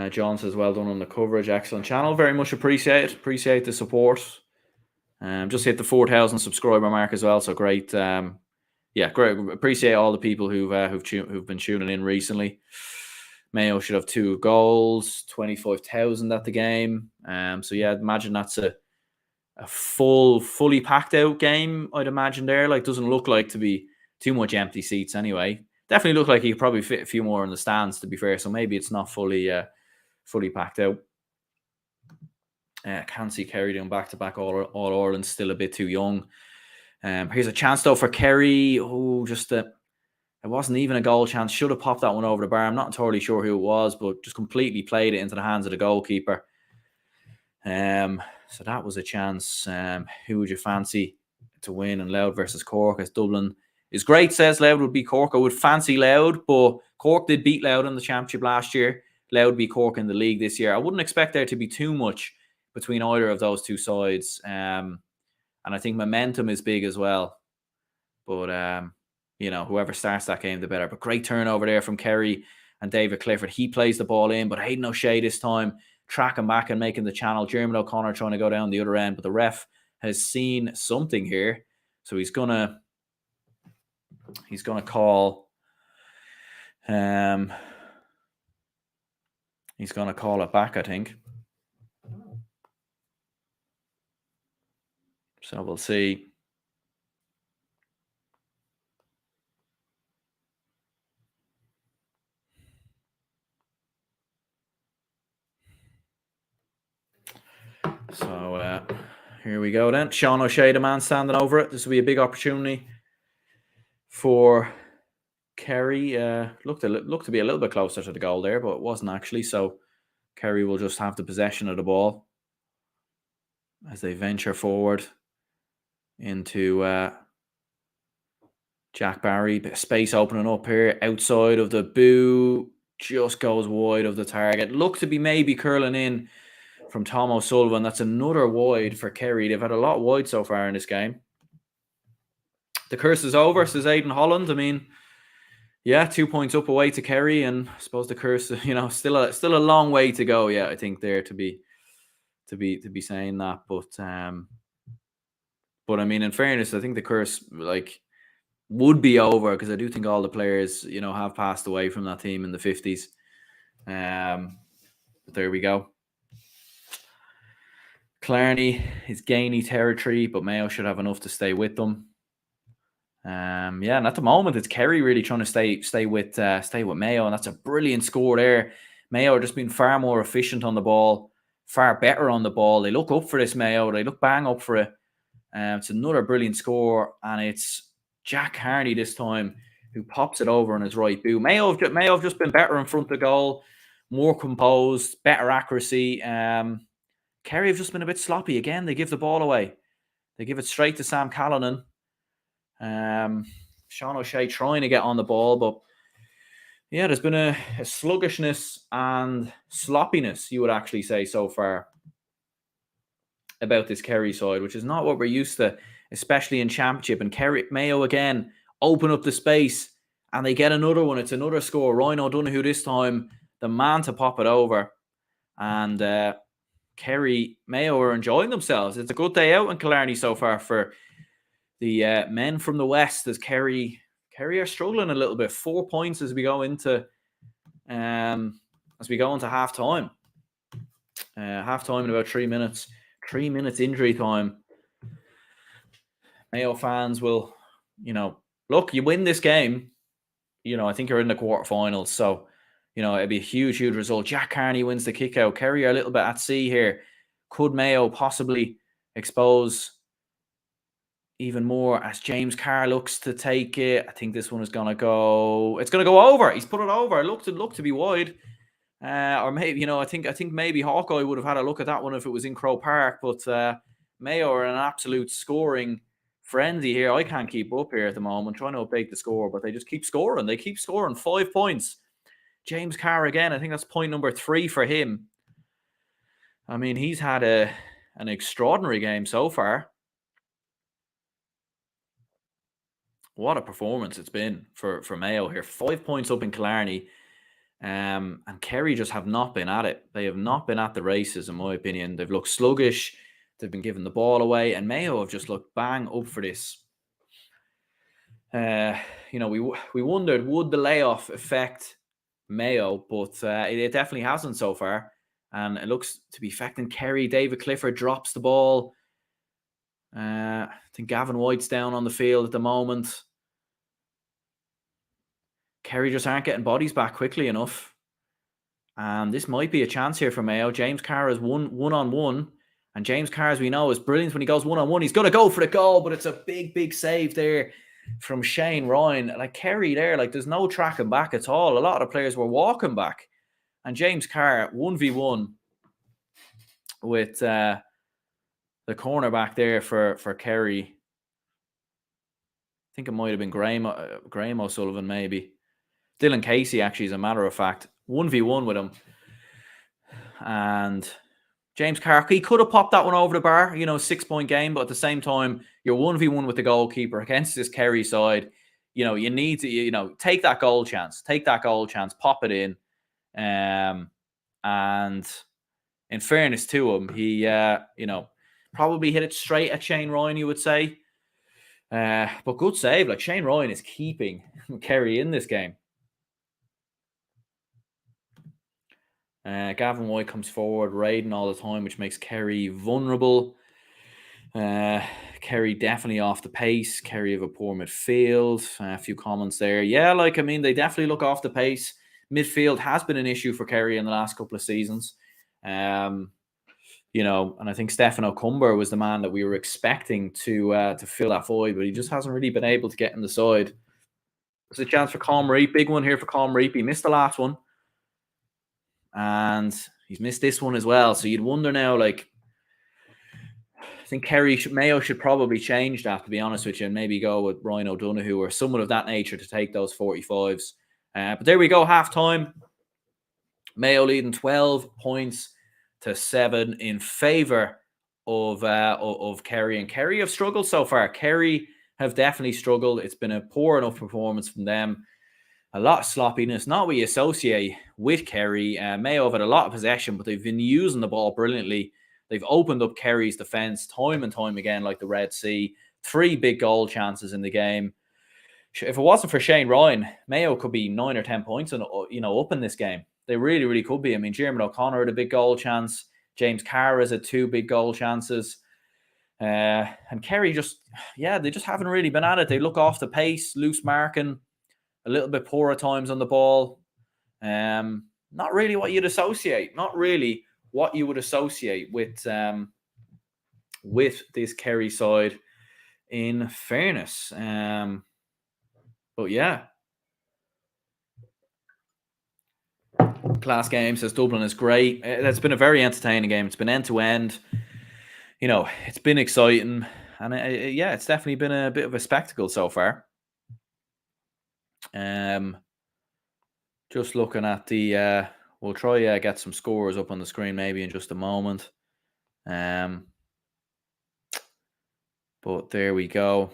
John says, well done on the coverage. Excellent channel. Very much appreciate it. Appreciate the support. Just hit the 4,000 subscriber mark as well. So great. Great. Appreciate all the people who've been tuning in recently. Mayo should have 2 goals, 25,000 at the game. So yeah, I'd imagine that's a fully packed out game. I'd imagine there. Like, doesn't look like to be too much empty seats anyway. Definitely look like he could probably fit a few more in the stands, to be fair. So maybe it's not fully packed out. Can't see Kerry doing back-to-back All Ireland. Still a bit too young. Here's a chance though for Kerry. Oh, just it wasn't even a goal chance. Should have popped that one over the bar. I'm not entirely sure who it was, but just completely played it into the hands of the goalkeeper. So that was a chance. Who would you fancy to win in Louth versus Cork? As Dublin is great, says Louth would beat Cork. I would fancy Louth, but Cork did beat Louth in the championship last year. Louth beat Cork in the league this year. I wouldn't expect there to be too much between either of those two sides. And I think momentum is big as well. But whoever starts that game, the better. But great turnover there from Kerry and David Clifford. He plays the ball in, but Hayden O'Shea this time tracking back and making the channel. Jeremy O'Connor trying to go down the other end, but the ref has seen something here, so he's gonna call. He's gonna call it back, I think. So we'll see. So here we go then. Sean O'Shea, the man standing over it. This will be a big opportunity for Kerry. Looked to be a little bit closer to the goal there, but it wasn't actually. So Kerry will just have the possession of the ball as they venture forward into Jack Barry. Bit of space opening up here outside of the boo just goes wide of the target. Looked to be maybe curling in from Tom O'Sullivan. That's another wide for Kerry. They've had a lot wide so far in this game. The curse is over, says Aidan Holland. I mean, yeah, 2 points up away to Kerry, and I suppose the curse, still a long way to go. Yeah, I think there to be saying that, but I mean, in fairness, I think the curse would be over, because I do think all the players have passed away from that team in the 50s. But there we go. Clarny is Gainey territory, but Mayo should have enough to stay with them. And at the moment it's Kerry really trying to stay with Mayo, and that's a brilliant score there. Mayo are just being far more efficient on the ball, far better on the ball. They look up for this, Mayo. They look bang up for it. It's another brilliant score, and it's Jack Harney this time who pops it over on his right boot. Mayo have just been better in front of goal, more composed, better accuracy. Kerry have just been a bit sloppy again. They give the ball away. They give it straight to Sam Callanan. Sean O'Shea trying to get on the ball, but yeah, there's been a sluggishness and sloppiness, you would actually say, so far about this Kerry side, which is not what we're used to, especially in Championship. And Mayo again open up the space, and they get another one. It's another score. Ryan O'Donoghue this time, the man to pop it over. And Mayo are enjoying themselves. It's a good day out in Killarney so far for the men from the West, as Kerry are struggling a little bit. 4 points as we go into half time. Half time in about 3 minutes. 3 minutes injury time. Mayo fans will, look, you win this game, I think you're in the quarterfinals. So, it'd be a huge, huge result. Jack Carney wins the kick out. Kerry are a little bit at sea here. Could Mayo possibly expose even more as James Carr looks to take it? I think this one is going to go... It's going to go over. He's put it over. It looked to be wide. Or maybe, I think maybe Hawkeye would have had a look at that one if it was in Croke Park. But Mayo are in an absolute scoring frenzy here. I can't keep up here at the moment, trying to update the score, but they just keep scoring. They keep scoring. 5 points. James Carr again. I think that's point number 3 for him. I mean, he's had an extraordinary game so far. What a performance it's been for Mayo here. 5 points up in Killarney. And Kerry just have not been at it. They have not been at the races, in my opinion. They've looked sluggish. They've been giving the ball away. And Mayo have just looked bang up for this. We wondered, would the layoff affect Mayo? But it definitely hasn't so far. And it looks to be affecting Kerry. David Clifford drops the ball. I think Gavin White's down on the field at the moment. Kerry just aren't getting bodies back quickly enough. And this might be a chance here for Mayo. James Carr is one-on-one. And James Carr, as we know, is brilliant when he goes one-on-one. He's going to go for the goal, but it's a big, big save there from Shane Ryan. Kerry there, there's no tracking back at all. A lot of the players were walking back. And James Carr, 1v1 with the cornerback there for Kerry. I think it might have been Graham O'Sullivan, maybe. Dylan Casey, actually, as a matter of fact. 1v1 with him. And James Carr, he could have popped that one over the bar, 6-point game, but at the same time, you're 1v1 with the goalkeeper against this Kerry side. You need to, take that goal chance. Take that goal chance, pop it in. And in fairness to him, he, probably hit it straight at Shane Ryan, you would say. But good save. Shane Ryan is keeping Kerry in this game. Gavin White comes forward, raiding all the time, which makes Kerry vulnerable. Kerry definitely off the pace. Kerry have a poor midfield. A few comments there. Yeah, they definitely look off the pace. Midfield has been an issue for Kerry in the last couple of seasons. And I think Stefan O'Cumber was the man that we were expecting to fill that void, but he just hasn't really been able to get in the side. There's a chance for Colm Reap. Big one here for Colm Reap. He missed the last one. And he's missed this one as well. So you'd wonder now, I think Mayo should probably change that, to be honest with you, and maybe go with Ryan O'Donoghue or someone of that nature to take those 45s. But there we go, half time. Mayo leading 12 points to 7 in favour of Kerry. And Kerry have struggled so far. Kerry have definitely struggled. It's been a poor enough performance from them. A lot of sloppiness, not what you associate with Kerry. Mayo have had a lot of possession, but they've been using the ball brilliantly. They've opened up Kerry's defence time and time again, like the Red Sea. 3 big goal chances in the game. If it wasn't for Shane Ryan, Mayo could be 9 or 10 points and up in this game. They really, really could be. I mean, Jeremy O'Connor had a big goal chance. James Carr has had 2 big goal chances. And Kerry they just haven't really been at it. They look off the pace, loose marking, a little bit poor at times on the ball. Not really what you'd associate. Not really what you would associate with this Kerry side, in fairness. But yeah. Class game says Dublin is great. It's been a very entertaining game. It's been end to end. It's been exciting. And it's definitely been a bit of a spectacle so far. Just looking at the... we'll try get some scores up on the screen maybe in just a moment. But there we go.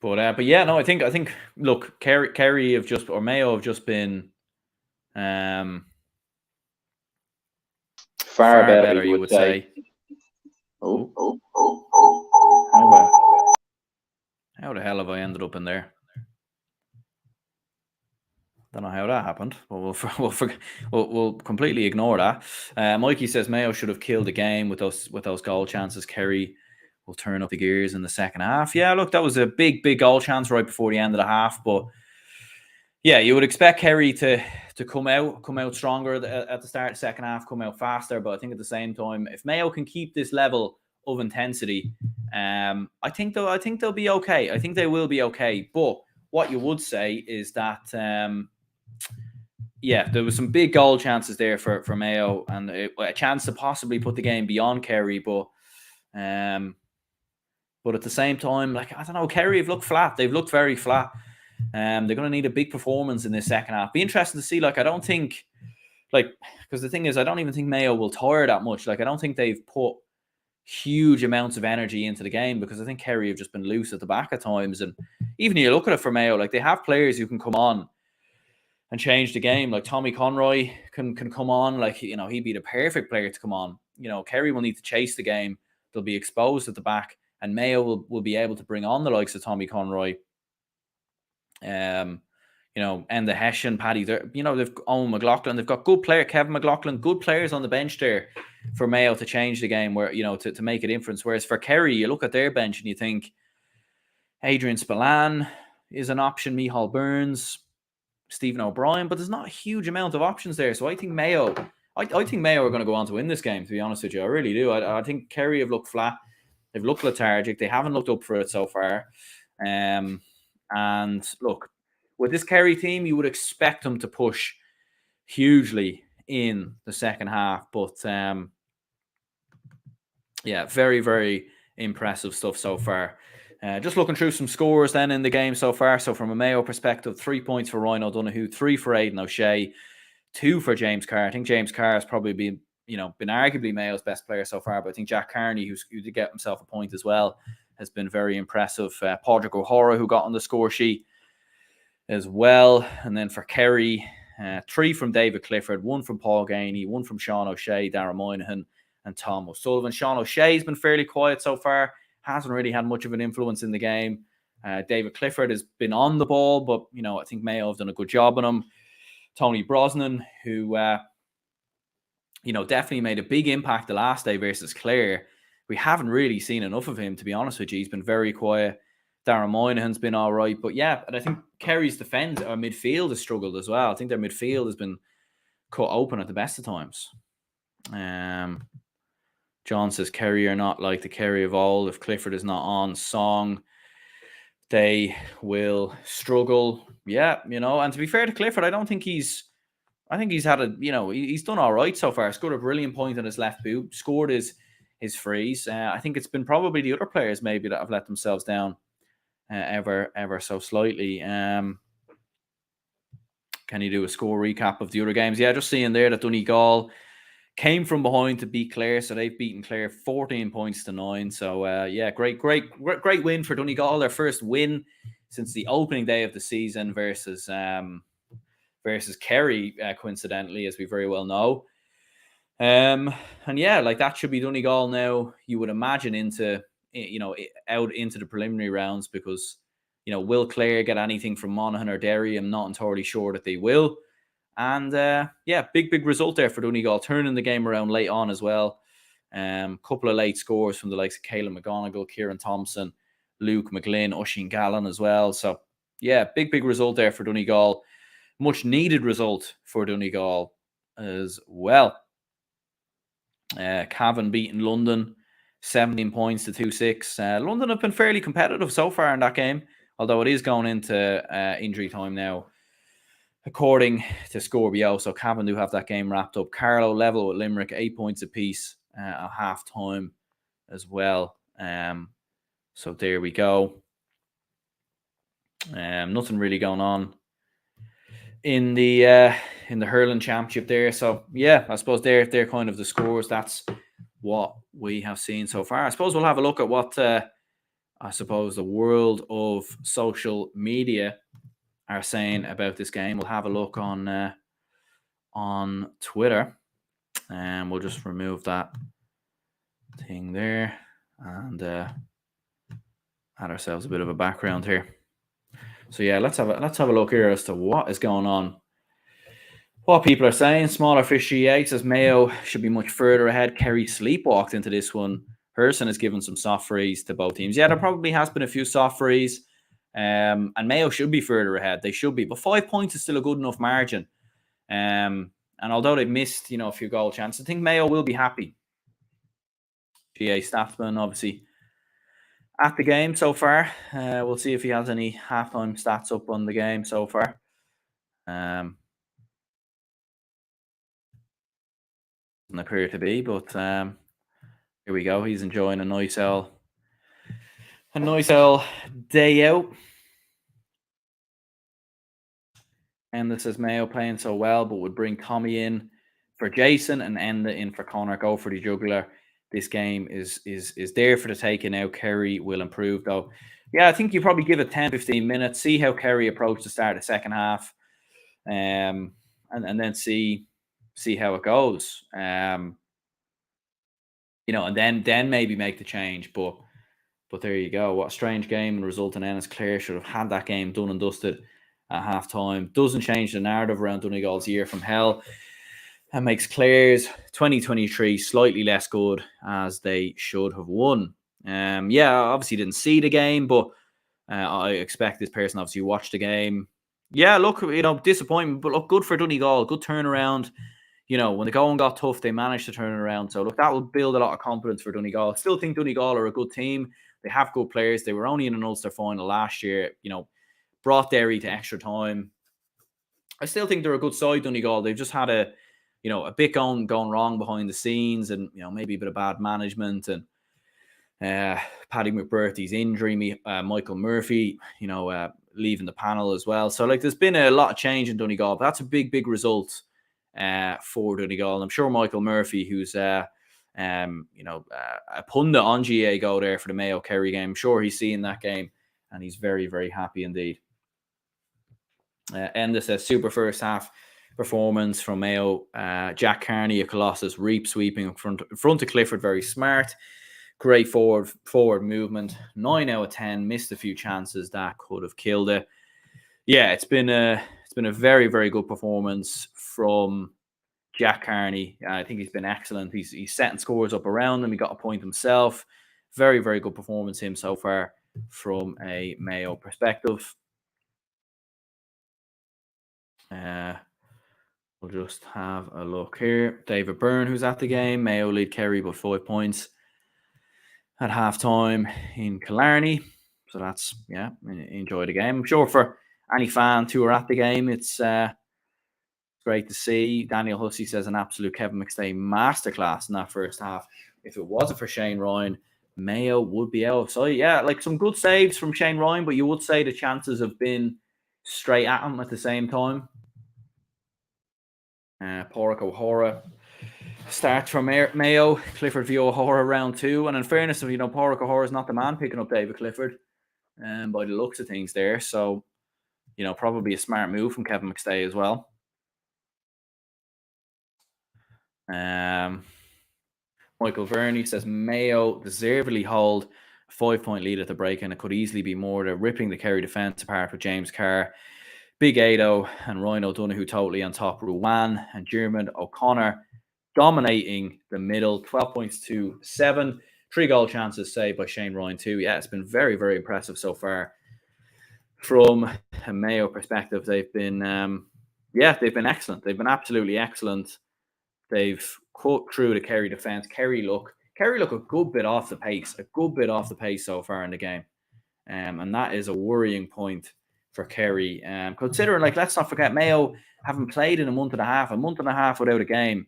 But yeah, no, I think look, Kerry have just, or Mayo have just been far better, you would say. Oh. How the hell have I ended up in there? Don't know how that happened, but we'll completely ignore that. Mikey says Mayo should have killed the game with those goal chances. Kerry will turn up the gears in the second half. Yeah, look, that was a big goal chance right before the end of the half. But yeah, you would expect Kerry to come out stronger at the start of the second half, come out faster. But I think at the same time, if Mayo can keep this level of intensity, I think they'll be okay. I think they will be okay. But what you would say is that there was some big goal chances there for Mayo, and a chance to possibly put the game beyond Kerry. But at the same time, I don't know, Kerry have looked flat. They've looked very flat. They're going to need a big performance in this second half. Be interesting to see. I don't think, because the thing is, I don't even think Mayo will tire that much. I don't think they've put huge amounts of energy into the game, because I think Kerry have just been loose at the back at times. And even you look at it for Mayo, they have players who can come on and change the game. Like Tommy Conroy can come on. He'd be the perfect player to come on. Kerry will need to chase the game. They'll be exposed at the back, and Mayo will be able to bring on the likes of Tommy Conroy. And the Hessian, Paddy, they've Owen McLaughlin, they've got good player, Kevin McLaughlin, good players on the bench there for Mayo to change the game, where, to make a difference. Whereas for Kerry, you look at their bench and you think Adrian Spillane is an option, Micheál Burns, Stephen O'Brien, but there's not a huge amount of options there. So I think Mayo, I think Mayo are going to go on to win this game, to be honest with you. I really do. I think Kerry have looked flat. They've looked lethargic. They haven't looked up for it so far. And look, with this Kerry team, you would expect them to push hugely in the second half. But very, very impressive stuff so far. Just looking through some scores then in the game so far. So from a Mayo perspective, 3 points for Ryan O'Donoghue, 3 for Aidan O'Shea, 2 for James Carr. I think James Carr has probably been arguably Mayo's best player so far. But I think Jack Carney, who did get himself a point as well, has been very impressive. Padraig O'Hara, who got on the score sheet as well. And then for Kerry, 3 from David Clifford, 1 from Paul Gainey, 1 from Sean O'Shea, Darragh Moynihan, and Tom O'Sullivan. Sean O'Shea's been fairly quiet so far. Hasn't really had much of an influence in the game. David Clifford has been on the ball, but, I think Mayo have done a good job on him. Tony Brosnan, who, definitely made a big impact the last day versus Clare. We haven't really seen enough of him, to be honest with you. He's been very quiet. Darragh Moynihan's been all right. But yeah, and I think Kerry's defense or midfield has struggled as well. I think their midfield has been cut open at the best of times. John says Kerry are not like the Kerry of old. If Clifford is not on song, they will struggle. Yeah, and to be fair to Clifford, I think he's had he's done all right so far. Scored a brilliant point on his left boot. Scored his his frees. I think it's been probably the other players maybe that have let themselves down ever so slightly. Can you do a score recap of the other games? Yeah, just seeing there that Donegal came from behind to beat Clare, so they've beaten Clare 14 points to 9. So yeah, great win for Donegal. Their first win since the opening day of the season versus Kerry, coincidentally, as we very well know. And yeah, like that should be Donegal now, you would imagine, into out into the preliminary rounds, because will Clare get anything from Monaghan or Derry? I'm not entirely sure that they will. And yeah, big result there for Donegal, turning the game around late on as well. Couple of late scores from the likes of Caelan McGonigal, Kieran Thompson, Luke McGlynn, Oisin Gallen as well. So yeah, big result there for Donegal. Much needed result for Donegal as well. Cavan beating London 17 points to 2-6. London have been fairly competitive so far in that game, although it is going into injury time now, according to Scorbio. So Cavan do have that game wrapped up. Carlow level with Limerick, 8 points apiece at half time as well. So there we go. Nothing really going on in the hurling championship there. So yeah, I suppose they're kind of the scores. That's what we have seen so far. I suppose we'll have a look at what I suppose the world of social media are saying about this game. We'll have a look on Twitter, and we'll just remove that thing there and add ourselves a bit of a background here. So yeah, let's have a look here as to what is going on. What people are saying. Smaller fish GA says Mayo should be much further ahead. Kerry sleepwalked into this one. Herson has given some soft frees to both teams. Yeah, there probably has been a few soft frees. And Mayo should be further ahead. They should be. But 5 points is still a good enough margin. And although they've missed, a few goal chances, I think Mayo will be happy. GA Staffman, obviously, at the game so far. We'll see if he has any halftime stats up on the game so far. Doesn't appear to be, but here we go. He's enjoying a nice day out. And this is Mayo playing so well, but would bring Tommy in for Jason and Enda in for Connor. Go for the juggler. This game is there for the taking now. Kerry will improve, though. Yeah, I think you probably give it 10-15 minutes, see how Kerry approach the start of the second half, and then see how it goes. And then maybe make the change. But there you go. What a strange game, and result in Ennis. Clare should have had that game done and dusted at half time. Doesn't change the narrative around Donegal's year from hell, and makes Clare's 2023 slightly less good, as they should have won. Yeah, obviously didn't see the game, but I expect this person obviously watched the game. Yeah, look, disappointment, but look, good for Donegal. Good turnaround. When the going got tough, they managed to turn it around. So look, that will build a lot of confidence for Donegal. I still think Donegal are a good team. They have good players. They were only in an Ulster final last year. Brought Derry to extra time. I still think they're a good side, Donegal. They've just had a bit going wrong behind the scenes, and maybe a bit of bad management, and Paddy McBurthy's injury, Michael Murphy, leaving the panel as well. So there's been a lot of change in Donegal. But that's a big result for Donegal. And I'm sure Michael Murphy, who's a pundit on GA Go there for the Mayo Kerry game, I'm sure he's seeing that game and he's very, very happy indeed. And this says super first half performance from Mayo. Jack Carney, a Colossus, reap sweeping in front of Clifford, very smart. Great forward movement. 9 out of 10. Missed a few chances that could have killed it. Yeah, it's been a very, very good performance from Jack Carney. I think he's been excellent. He's setting scores up around him. He got a point himself. Very, very good performance him so far from a Mayo perspective. We'll just have a look here. David Byrne, who's at the game. Mayo lead Kerry by 5 points at halftime in Killarney. So that's, enjoy the game. I'm sure for any fans who are at the game, it's great to see. Daniel Hussey says an absolute Kevin McStay masterclass in that first half. if it wasn't for Shane Ryan, Mayo would be out. So yeah, like some good saves from Shane Ryan, but you would say the chances have been straight at him at the same time. Porrick O'Hara starts from Mayo, Clifford v O'Hara round 2. And in fairness, Porrick O'Hara is not the man picking up David Clifford, by the looks of things there. So, probably a smart move from Kevin McStay as well. Michael Verney says Mayo deservedly hold a 5-point lead at the break, and it could easily be more. They're ripping the Kerry defence apart with James Carr, Big Ado, and Ryan O'Donoghue totally on top. Ruan and Dermot O'Connor dominating the middle. 12 points to 7. 3 goal chances saved by Shane Ryan too. Yeah, it's been very, very impressive so far. From a Mayo perspective, they've been excellent. They've been absolutely excellent. They've cut through the Kerry defence. Kerry look a good bit off the pace so far in the game. And that is a worrying point for Kerry. Considering, let's not forget, Mayo haven't played in a month and a half without a game.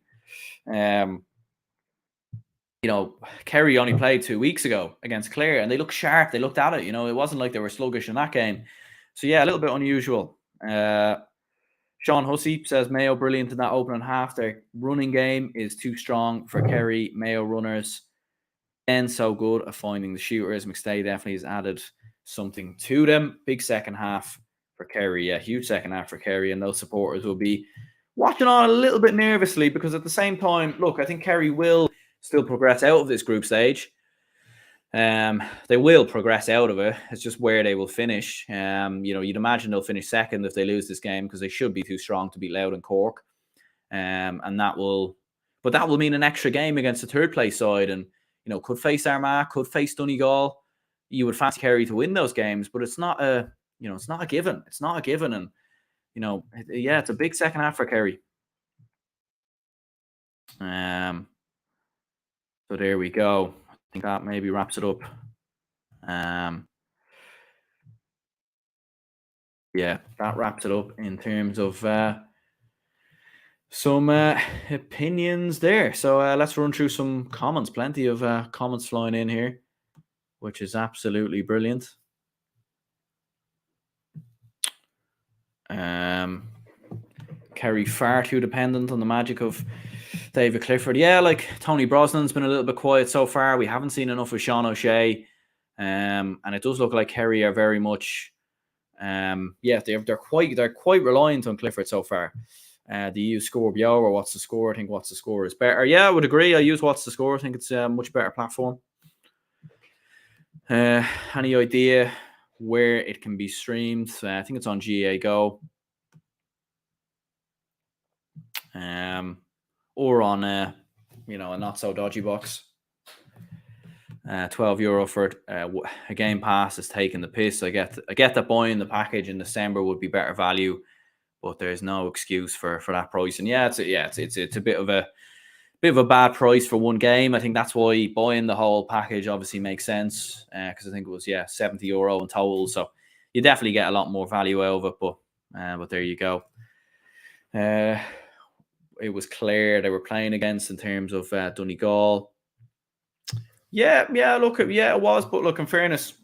Kerry only played 2 weeks ago against Clare, and they looked sharp. They looked at it. It wasn't like they were sluggish in that game. So yeah, a little bit unusual. Sean Hussey says Mayo brilliant in that opening half. Their running game is too strong for Kerry. Mayo runners and so good at finding the shooters. McStay definitely has added something to them. Big second half for Kerry. Yeah, huge second half for Kerry, and those supporters will be watching on a little bit nervously, because at the same time, look, I think Kerry will still progress out of this group stage. They will progress out of it. It's just where they will finish. You'd imagine they'll finish second if they lose this game, because they should be too strong to beat Louth and Cork. And that will mean an extra game against the third place side, and could face Armagh, could face Donegal. You would fancy Kerry to win those games, but it's not a given. It's not a given, and it's a big second half for Kerry. So there we go. I think that maybe wraps it up. That wraps it up in terms of some opinions there. So let's run through some comments. Plenty of comments flying in here, which is absolutely brilliant. Kerry far too dependent on the magic of David Clifford. Yeah, like Tony Brosnan's been a little bit quiet so far. We haven't seen enough of Sean O'Shea. And it does look like Kerry are very much they're quite reliant on Clifford so far. Do you use Score Bio or What's the Score? I think What's the Score is better. Yeah, I would agree. I use What's the Score. I think it's a much better platform. Any idea where it can be streamed? I think it's on GA Go. Or on a not so dodgy box. €12 for a Game Pass is taking the piss. I get that buying the package in December would be better value, but there's no excuse for that price. And it's a bit of a bad price for one game. I think that's why buying the whole package obviously makes sense, because I think it was €70 in total. So you definitely get a lot more value out of it. But there you go. It was Clare they were playing against in terms of Donegal. It was. But look, in fairness,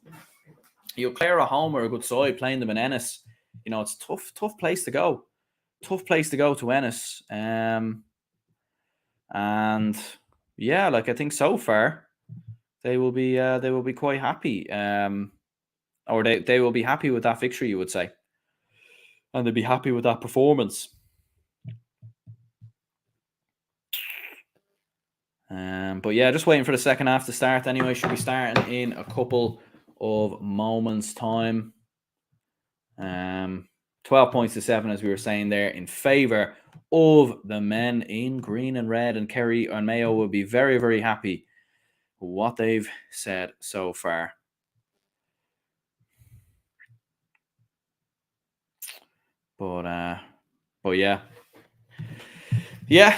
Clare at home are a good side. Playing them in Ennis, it's tough place to go. Tough place to go to Ennis. And I think so far they will be quite happy. Or they will be happy with that victory, you would say, and they'll be happy with that performance. Just waiting for the second half to start anyway. Should be starting in a couple of moments' time. 12 points to 7, as we were saying there, in favour of the men in green and red. And Kerry and Mayo will be very, very happy with what they've said so far.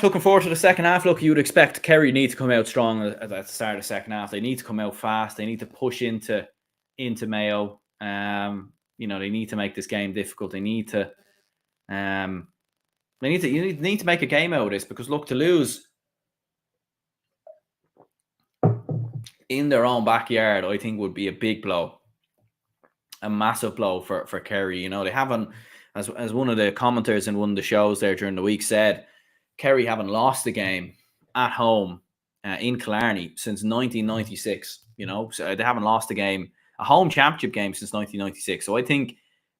Looking forward to the second half. Look, you would expect Kerry need to come out strong at the start of the second half. They need to come out fast. They need to push into Mayo. They need to make this game difficult. You need to make a game out of this, because look, to lose in their own backyard, I think would be a big blow, a massive blow for Kerry. They haven't, as one of the commenters in one of the shows there during the week said, Kerry haven't lost a game at home in Killarney since 1996. So they haven't lost a home championship game since 1996. So I think,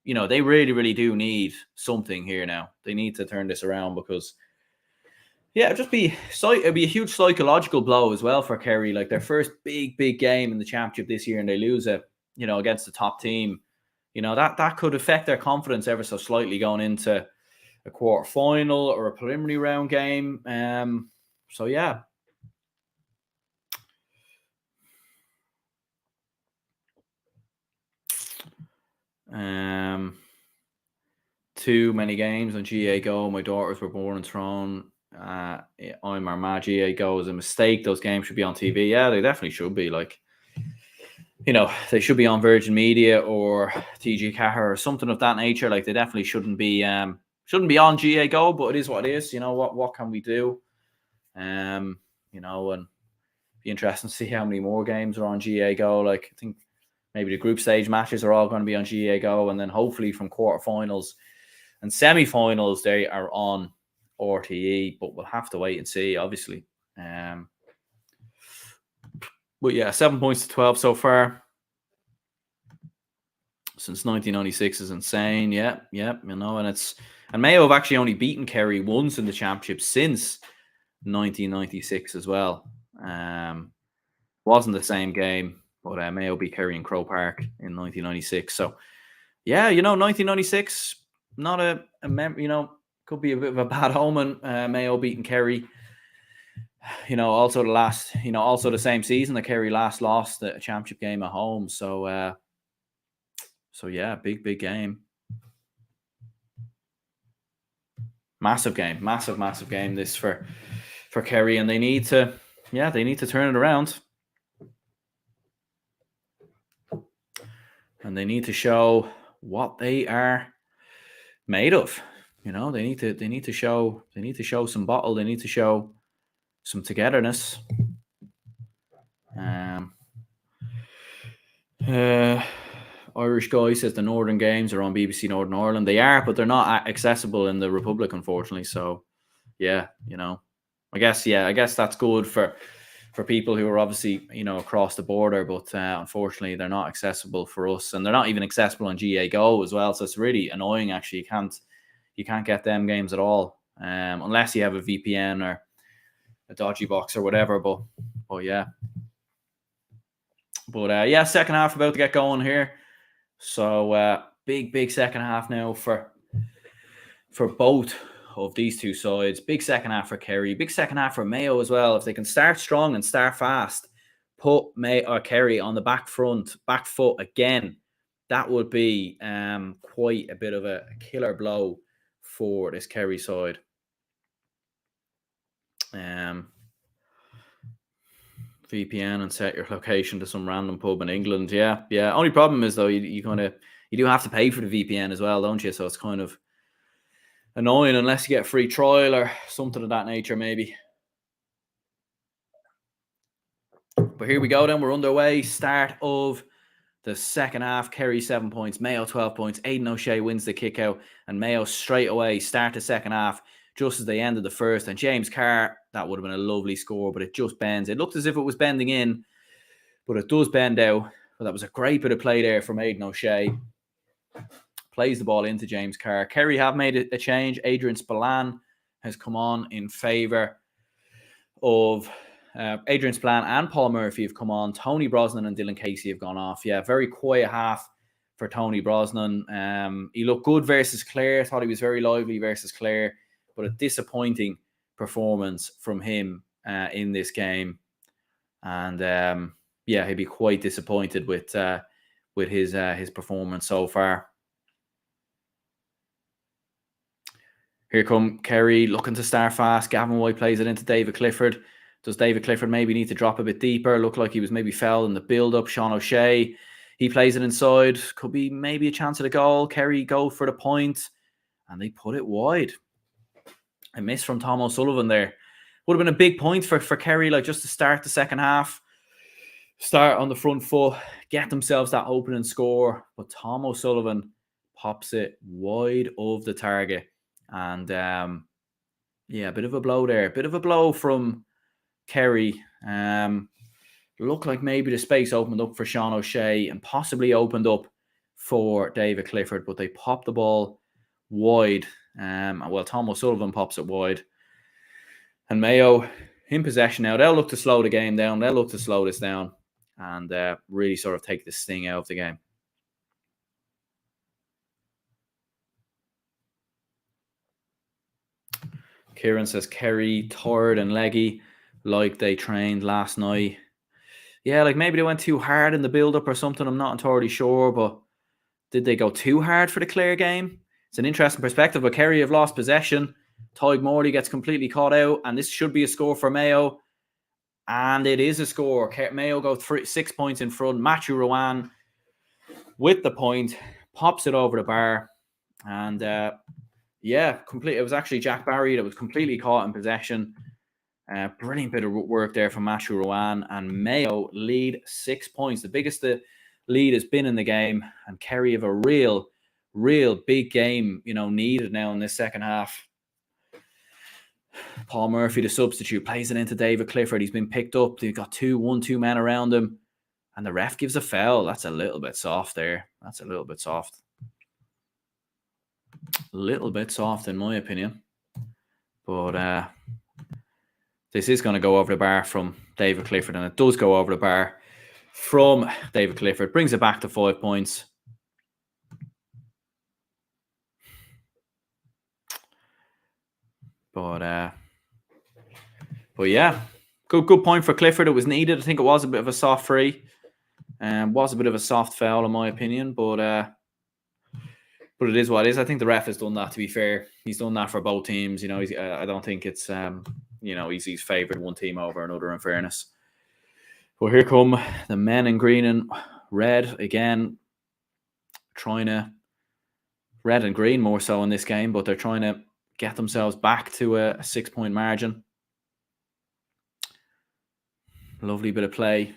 they really, really do need something here now. They need to turn this around because, yeah, it'd be a huge psychological blow as well for Kerry. Like their first big game in the championship this year, and they lose it, against the top team. That could affect their confidence ever so slightly going into a quarter final or a preliminary round game. So yeah. Too many games on GA Go. My daughters were born and thrown. I'm Armagh. GA Go is a mistake. Those games should be on TV. Yeah, they definitely should be. Like, they should be on Virgin Media or TG Cahir or something of that nature. Like, they definitely shouldn't be on GA Go, but it is what it is. What can we do? And be interesting to see how many more games are on GA Go. Like, I think maybe the group stage matches are all going to be on GA Go, and then hopefully from quarterfinals and semi-finals they are on RTE. But we'll have to wait and see, obviously. But yeah, 7 points to 12 so far since 1996 is insane. Yeah, and Mayo have actually only beaten Kerry once in the championship since 1996 as well. Wasn't the same game, but Mayo beat Kerry in Croke Park in 1996. So yeah, 1996, not a could be a bit of a bad omen. Mayo beating Kerry. Also the same season that Kerry last lost a championship game at home. So yeah, big game. Massive game this for Kerry, and they need to turn it around. And they need to show what they are made of. They need to show some bottle. They need to show some togetherness. Irish guy says the Northern games are on BBC Northern Ireland. They are, but they're not accessible in the Republic, unfortunately. So, yeah, I guess that's good for people who are obviously, across the border, but unfortunately they're not accessible for us, and they're not even accessible on GA Go as well. So it's really annoying. Actually, you can't get them games at all, unless you have a VPN or a dodgy box or whatever. But yeah. But yeah, second half about to get going here. So big second half now for both of these two sides. Big second half for Kerry. Big second half for Mayo as well. If they can start strong and start fast, put Kerry on the back foot again, that would be quite a bit of a killer blow for this Kerry side. VPN and set your location to some random pub in England. Yeah. Only problem is though, you do have to pay for the VPN as well, don't you? So it's kind of annoying unless you get a free trial or something of that nature, maybe. But here we go then. We're underway. Start of the second half. Kerry 7 points, Mayo 12 points. Aidan O'Shea wins the kick out, and Mayo straight away start the second half just as they ended the first. And James Carr, that would have been a lovely score, but it just bends. It looked as if it was bending in, but it does bend out. But that was a great bit of play there from Aidan O'Shea. Plays the ball into James Carr. Kerry have made a change. Adrian Spillane has come on in favour of Adrian Spillane, and Paul Murphy have come on. Tony Brosnan and Dylan Casey have gone off. Yeah, very quiet half for Tony Brosnan. He looked good versus Clare. Thought he was very lively versus Clare, but a disappointing performance from him in this game. And he'd be quite disappointed with his performance so far. Here come Kerry looking to start fast. Gavin White plays it into David Clifford. Does David Clifford maybe need to drop a bit deeper? Looked like he was maybe fouled in the build-up. Sean O'Shea, he plays it inside. Could be maybe a chance at a goal. Kerry go for the point, and they put it wide. A miss from Tom O'Sullivan there. Would have been a big point for Kerry, like just to start the second half. start on the front foot, get themselves that opening score. But Tom O'Sullivan pops it wide of the target. And yeah, a bit of a blow there. A bit of a blow from Kerry. Looked like maybe the space opened up for Sean O'Shea and possibly opened up for David Clifford, but they popped the ball wide. Well, Tom O'Sullivan pops it wide. And Mayo in possession now. They'll look to slow the game down. They'll look to slow this down and really sort of take the sting out of the game. Kieran says Kerry, Third and Leggy like they trained last night. Yeah, like maybe they went too hard in the build-up or something. I'm not entirely sure, but did they go too hard for the Clare game? It's an interesting perspective, but Kerry have lost possession. Tyg Morley gets completely caught out, and this should be a score for Mayo. And it is a score. Mayo go 6 points in front. Matthew Rowan with the point, pops it over the bar. And yeah, complete. It was actually Jack Barry that was completely caught in possession. Brilliant bit of work there from Matthew Rowan. And Mayo lead 6 points. The biggest the lead has been in the game. And Kerry have a real big game, needed now in this second half. Paul Murphy, the substitute, plays it into David Clifford. He's been picked up. They've got 2 men around him. And the ref gives a foul. That's a little bit soft there. That's a little bit soft. A little bit soft in my opinion. But this is going to go over the bar from David Clifford. And it does go over the bar from David Clifford. Brings it back to 5 points. But yeah, good point for Clifford. It was needed. I think it was a bit of a soft free. Was a bit of a soft foul in my opinion, but it is what it is. I think the ref has done that. To be fair, he's done that for both teams. I don't think it's he's favoured one team over another. In fairness, well, here come the men in green and red again, trying to red and green more so in this game, but they're trying to get themselves back to a 6-point margin. Lovely bit of play.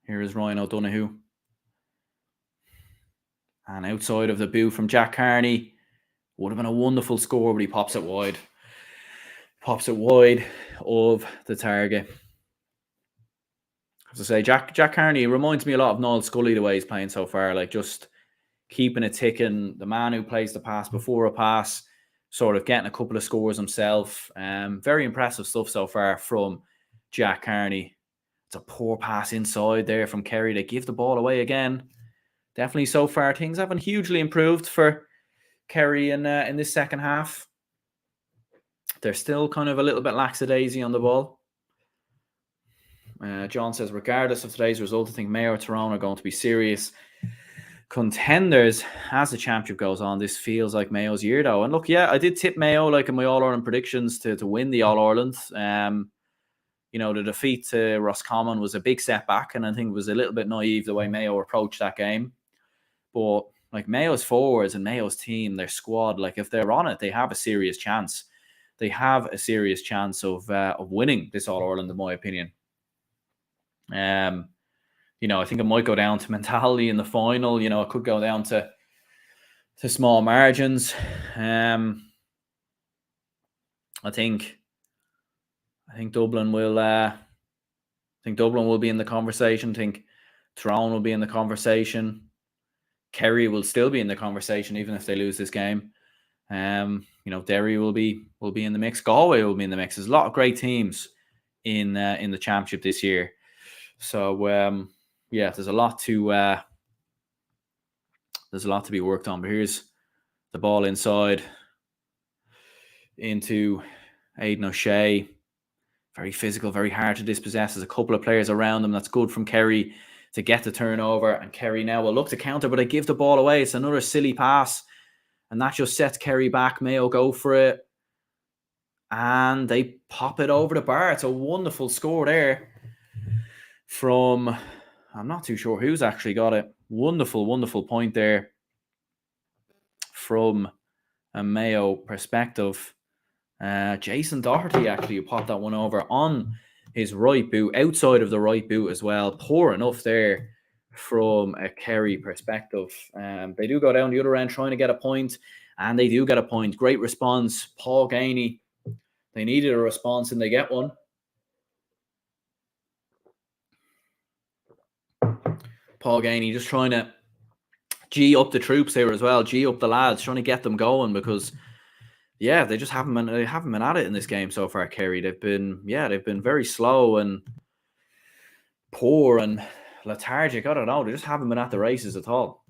Here is Ryan O'Donoghue. And outside of the boot from Jack Carney, would have been a wonderful score, but he pops it wide. Pops it wide of the target. As I say, Jack Carney reminds me a lot of Noel Scully the way he's playing so far. Like just keeping it ticking. The man who plays the pass before a pass, sort of getting a couple of scores himself. Very impressive stuff so far from Jack Carney. It's a poor pass inside there from Kerry. They give the ball away again. Definitely so far, things haven't hugely improved for Kerry in this second half. They're still kind of a little bit lackadaisy on the ball. John says, regardless of today's result, I think Mayo or Tyrone are going to be serious contenders as the championship goes on. This feels like Mayo's year, though. And look, yeah, I did tip Mayo like in my All-Ireland predictions to win the All-Ireland. The defeat to Roscommon was a big setback, and I think it was a little bit naive the way Mayo approached that game. But like Mayo's forwards and Mayo's team, their squad, like if they're on it, they have a serious chance. They have a serious chance of winning this All-Ireland, in my opinion. I think it might go down to mentality in the final. It could go down to small margins. I think Dublin will. I think Dublin will be in the conversation. I think Tyrone will be in the conversation. Kerry will still be in the conversation even if they lose this game. Derry will be in the mix. Galway will be in the mix. There's a lot of great teams in the championship this year. So there's a lot to be worked on. But here's the ball inside into Aidan O'Shea. Very physical, very hard to dispossess. There's a couple of players around him. That's good from Kerry to get the turnover. And Kerry now will look to counter, but they give the ball away. It's another silly pass. And that just sets Kerry back. Mayo go for it. And they pop it over the bar. It's a wonderful score there from, I'm not too sure who's actually got it. Wonderful point there from a Mayo perspective. Jason Doherty actually popped that one over on his right boot, outside of the right boot as well. Poor enough there from a Kerry perspective. They do go down the other end trying to get a point, and they do get a point. Great response. Paul Gainey, they needed a response, and they get one. Paul Gainey just trying to G up the troops here as well, G up the lads, trying to get them going because, yeah, they just haven't been at it in this game so far, Kerry. They've been very slow and poor and lethargic. I don't know. They just haven't been at the races at all.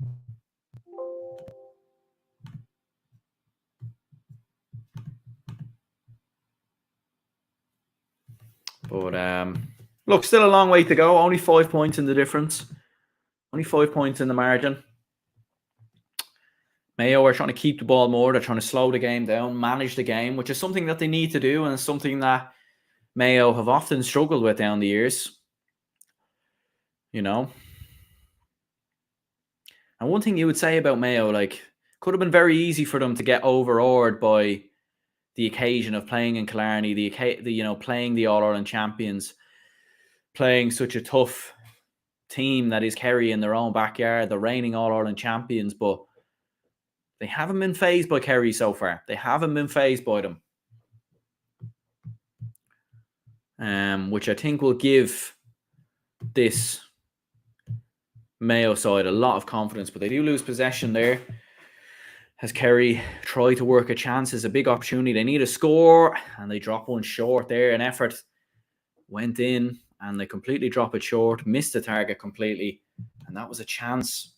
But look, still a long way to go. Only 5 points in the difference. Only 5 points in the margin. Mayo are trying to keep the ball more. They're trying to slow the game down, manage the game, which is something that they need to do, and it's something that Mayo have often struggled with down the years. You know. And one thing you would say about Mayo, like, could have been very easy for them to get overawed by the occasion of playing in Killarney, playing the All-Ireland champions, playing such a tough team that is Kerry in their own backyard, the reigning All-Ireland champions, but they haven't been fazed by Kerry so far. They haven't been fazed by them. Which I think will give this Mayo side a lot of confidence, but they do lose possession there. As Kerry try to work a chance, it's a big opportunity. They need a score, and they drop one short there. An effort went in, and they completely drop it short, missed the target completely, and that was a chance.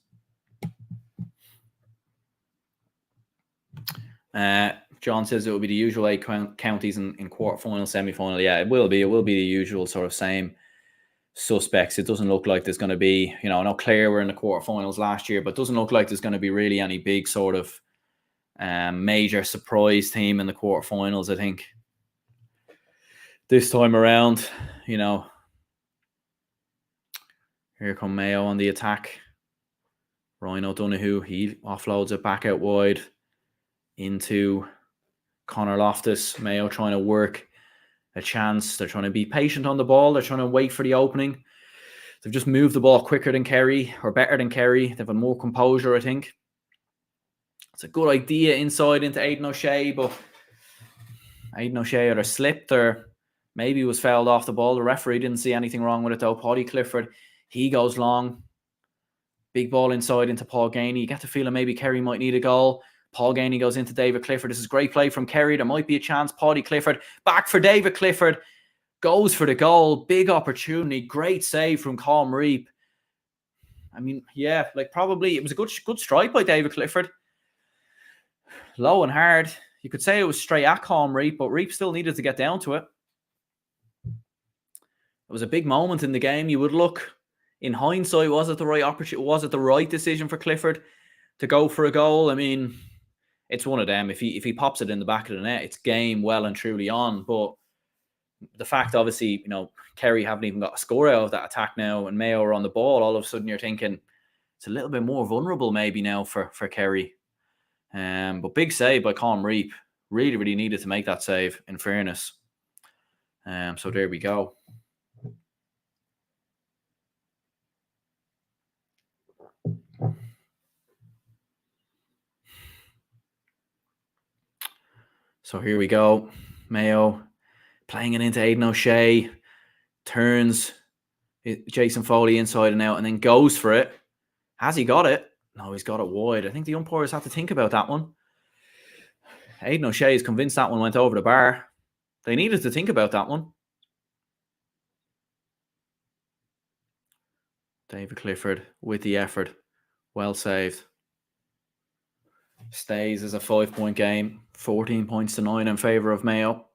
John says it will be the usual 8 counties in quarter-final, semi-final. Yeah, it will be. It will be the usual sort of same suspects. It doesn't look like there's going to be, I know Clare were in the quarterfinals last year, but it doesn't look like there's going to be really any big sort of major surprise team in the quarterfinals. I think this time around, here come Mayo on the attack. Ryan O'Donoghue, he offloads it back out wide into Conor Loftus. Mayo trying to work a chance. They're trying to be patient on the ball. They're trying to wait for the opening. They've just moved the ball quicker than Kerry, or better than Kerry. They've had more composure, I think. It's a good idea inside into Aidan O'Shea, but Aidan O'Shea either slipped or maybe was fouled off the ball. The referee didn't see anything wrong with it, though. Paddy Clifford, he goes long. Big ball inside into Paul Gainey. You get the feeling maybe Kerry might need a goal. Paul Gainey goes into David Clifford. This is great play from Kerry. There might be a chance. Paddy Clifford back for David Clifford. Goes for the goal. Big opportunity. Great save from Colm Reap. I mean, yeah, probably it was a good strike by David Clifford. Low and hard. You could say it was straight at Colm Reap, but Reap still needed to get down to it. It was a big moment in the game. You would look, in hindsight, was it the right opportunity? Was it the right decision for Clifford to go for a goal? I mean, it's one of them. If he pops it in the back of the net, it's game well and truly on. But the fact, obviously, Kerry haven't even got a score out of that attack now, and Mayo are on the ball, all of a sudden you're thinking it's a little bit more vulnerable maybe now for Kerry. But big save by Colm Reap. Really, really needed to make that save, in fairness. So there we go. So here we go. Mayo playing it into Aidan O'Shea. Turns Jason Foley inside and out and then goes for it. Has he got it? No, he's got it wide. I think the umpires have to think about that one. Aidan O'Shea is convinced that one went over the bar. They needed to think about that one. David Clifford with the effort. Well saved. Stays as a 5-point game. 14 points to 9 in favour of Mayo.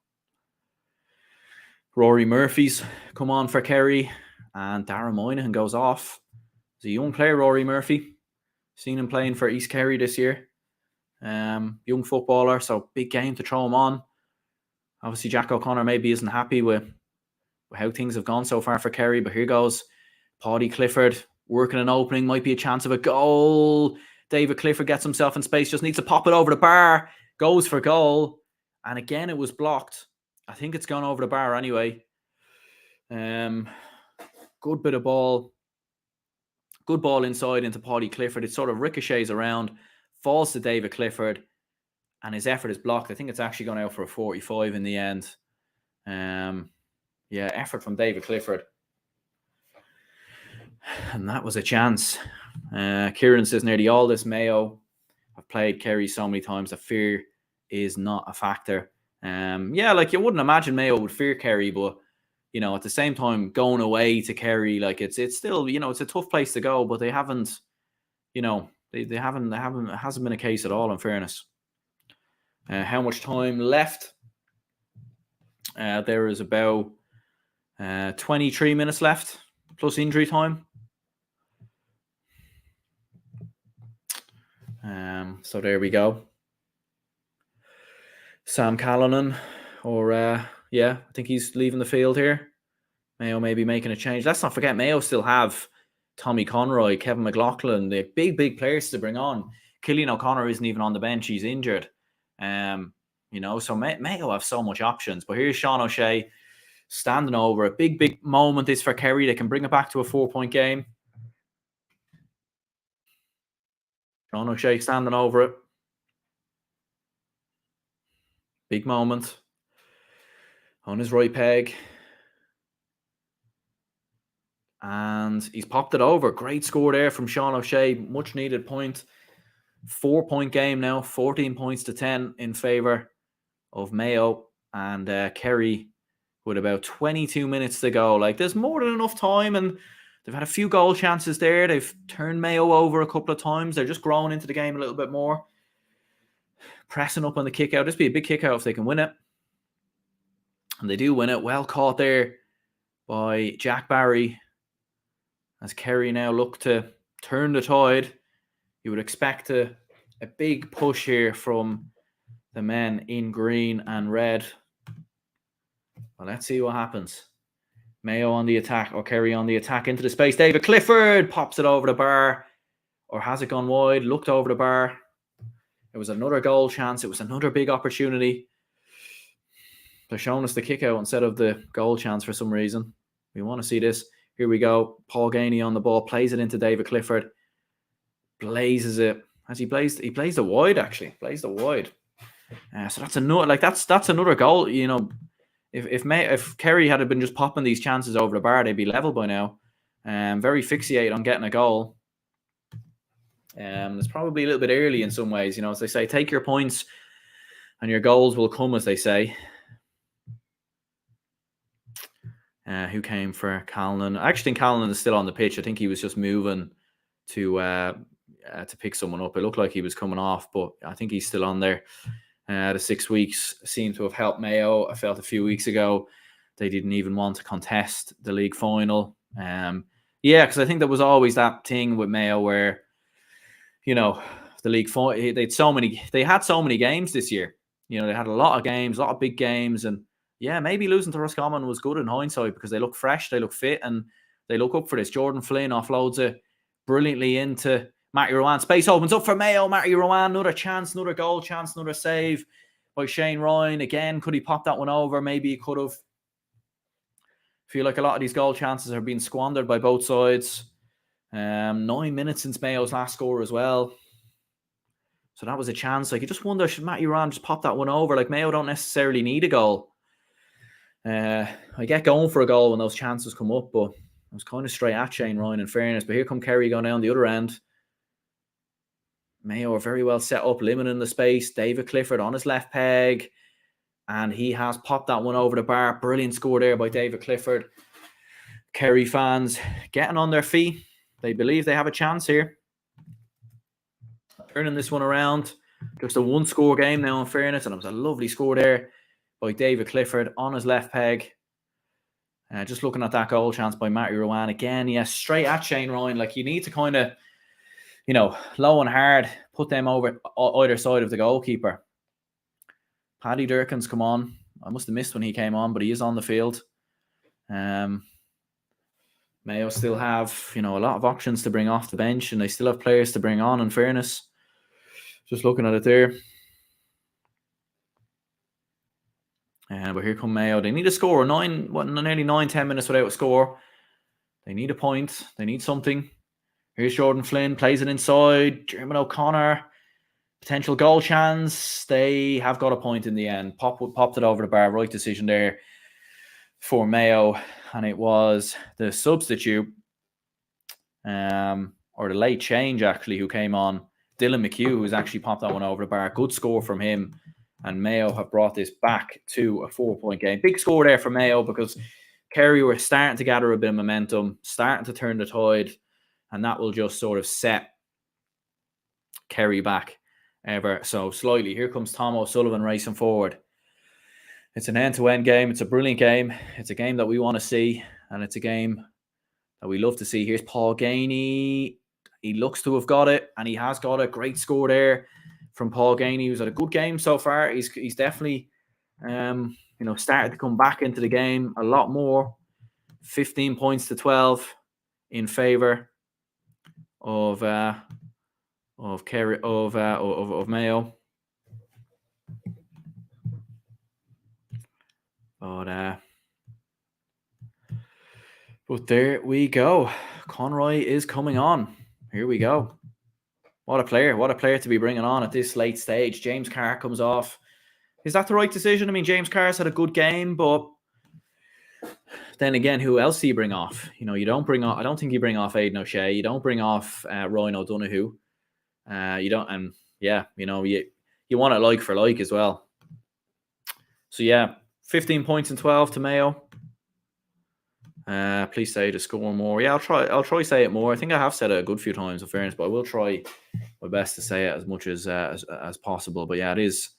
Rory Murphy's come on for Kerry. And Darragh Moynihan goes off. He's a young player, Rory Murphy. Seen him playing for East Kerry this year. Young footballer, so big game to throw him on. Obviously, Jack O'Connor maybe isn't happy with how things have gone so far for Kerry, but here goes Paddy Clifford working an opening. Might be a chance of a goal. David Clifford gets himself in space, just needs to pop it over the bar. Goes for goal. And again, it was blocked. I think it's gone over the bar anyway. Good bit of ball. Good ball inside into Paddy Clifford. It sort of ricochets around, falls to David Clifford, and his effort is blocked. I think it's actually gone out for a 45 in the end. Yeah, effort from David Clifford. And that was a chance. Kieran says, nearly all this Mayo. I've played Kerry so many times that fear is not a factor. Yeah, like you wouldn't imagine Mayo would fear Kerry, but you know, at the same time, going away to Kerry, like it's still, you know, it's a tough place to go, but they haven't, you know, they haven't, it hasn't been a case at all, in fairness. How much time left? There is about 23 minutes left, plus injury time. So there we go. Sam Callanan, or yeah, I think he's leaving the field here. Mayo may be making a change. Let's not forget, Mayo still have Tommy Conroy, Kevin McLaughlin, the big players to bring on. Killian O'Connor isn't even on the bench; he's injured. You know, so Mayo have so much options. But here's Sean O'Shea standing over. A big moment is for Kerry. They can bring it back to a 4-point game. Sean O'Shea standing over it. Big moment. On his right peg. And he's popped it over. Great score there from Sean O'Shea. Much needed point. 4-point game now. 14 points to 10 in favour of Mayo. And Kerry with about 22 minutes to go. Like, there's more than enough time, and they've had a few goal chances there. They've turned Mayo over a couple of times. They're just growing into the game a little bit more. Pressing up on the kick out. This would be a big kick out if they can win it. And they do win it. Well caught there by Jack Barry. As Kerry now look to turn the tide. You would expect a big push here from the men in green and red. Well, let's see what happens. Mayo on the attack, or Kerry on the attack into the space. David Clifford pops it over the bar. Or has it gone wide? Looked over the bar. It was another goal chance. It was another big opportunity. They're showing us the kick out instead of the goal chance for some reason. We want to see this. Here we go. Paul Gainey on the ball. Plays it into David Clifford. Blazes it. As he plays the wide, actually. Plays the wide. So that's another, like, that's another goal. You know, if Kerry had been just popping these chances over the bar, they'd be level by now. Very fixated on getting a goal. It's probably a little bit early in some ways. You know, as they say, take your points and your goals will come, as they say. Who came for Callanan? I actually think Callanan is still on the pitch. I think he was just moving to pick someone up. It looked like he was coming off, but I think he's still on there. The 6 weeks seem to have helped Mayo. I felt a few weeks ago they didn't even want to contest the league final. Yeah, because I think there was always that thing with Mayo where, you know, the league final, they had so many games this year. You know, they had a lot of games, a lot of big games, and yeah, maybe losing to Roscommon was good in hindsight because they look fresh, they look fit, and they look up for this. Jordan Flynn offloads it brilliantly into Matty Rowan. Space opens up for Mayo. Matty Rowan, another chance, another goal chance, another save by Shane Ryan. Again, could he pop that one over? Maybe he could have. Feel like a lot of these goal chances are being squandered by both sides. 9 minutes since Mayo's last score as well. So that was a chance. Like, you just wonder, should Matty Rowan just pop that one over? Like, Mayo don't necessarily need a goal. I get going for a goal when those chances come up, but I was kind of straight at Shane Ryan, in fairness. But here come Kerry going down the other end. Mayo are very well set up, limiting the space. David Clifford on his left peg, and he has popped that one over the bar. Brilliant score there by David Clifford. Kerry fans getting on their feet. They believe they have a chance here. Turning this one around. Just a one-score game now, in fairness, and it was a lovely score there by David Clifford on his left peg. Just looking at that goal chance by Matty Rowan again. Yes, straight at Shane Ryan. Like, you need to kind of, you know, low and hard, put them over either side of the goalkeeper. Paddy Durkin's come on. I must have missed when he came on, but he is on the field. Mayo still have, you know, a lot of options to bring off the bench, and they still have players to bring on, in fairness. Just looking at it there. But here come Mayo. They need a score. Nearly 9-10 minutes without a score. They need a point. They need something. Here's Jordan Flynn. Plays it inside. Jeremy O'Connor. Potential goal chance. They have got a point in the end. Popped it over the bar. Right decision there for Mayo. And it was the substitute, or the late change, actually, who came on. Dylan McHugh, who's actually popped that one over the bar. Good score from him. And Mayo have brought this back to a 4-point game. Big score there for Mayo because Kerry were starting to gather a bit of momentum, starting to turn the tide, and that will just sort of set Kerry back ever so slightly. Here comes Tom O'Sullivan racing forward. It's an end-to-end game. It's a brilliant game. It's a game that we want to see, and it's a game that we love to see. Here's Paul Gainey. He looks to have got it, and he has got it. Great score there from Paul Gainey, who's had a good game so far. He's definitely started to come back into the game a lot more. 15 points to 12 in favor of Kerry of Mayo. But there we go. Conroy is coming on. Here we go. What a player. What a player to be bringing on at this late stage. James Carr comes off. Is that the right decision? I mean, James Carr's had a good game, but then again, who else do you bring off? You don't bring off, I don't think you bring off Aidan O'Shea. You don't bring off Ryan O'Donoghue. You don't, and yeah, you want it like for like as well. So yeah, 15 points and 12 to Mayo. Please say to score more. Yeah, I'll try say it more. I think I have said it a good few times in fairness, but I will try my best to say it as much as possible. But yeah, it is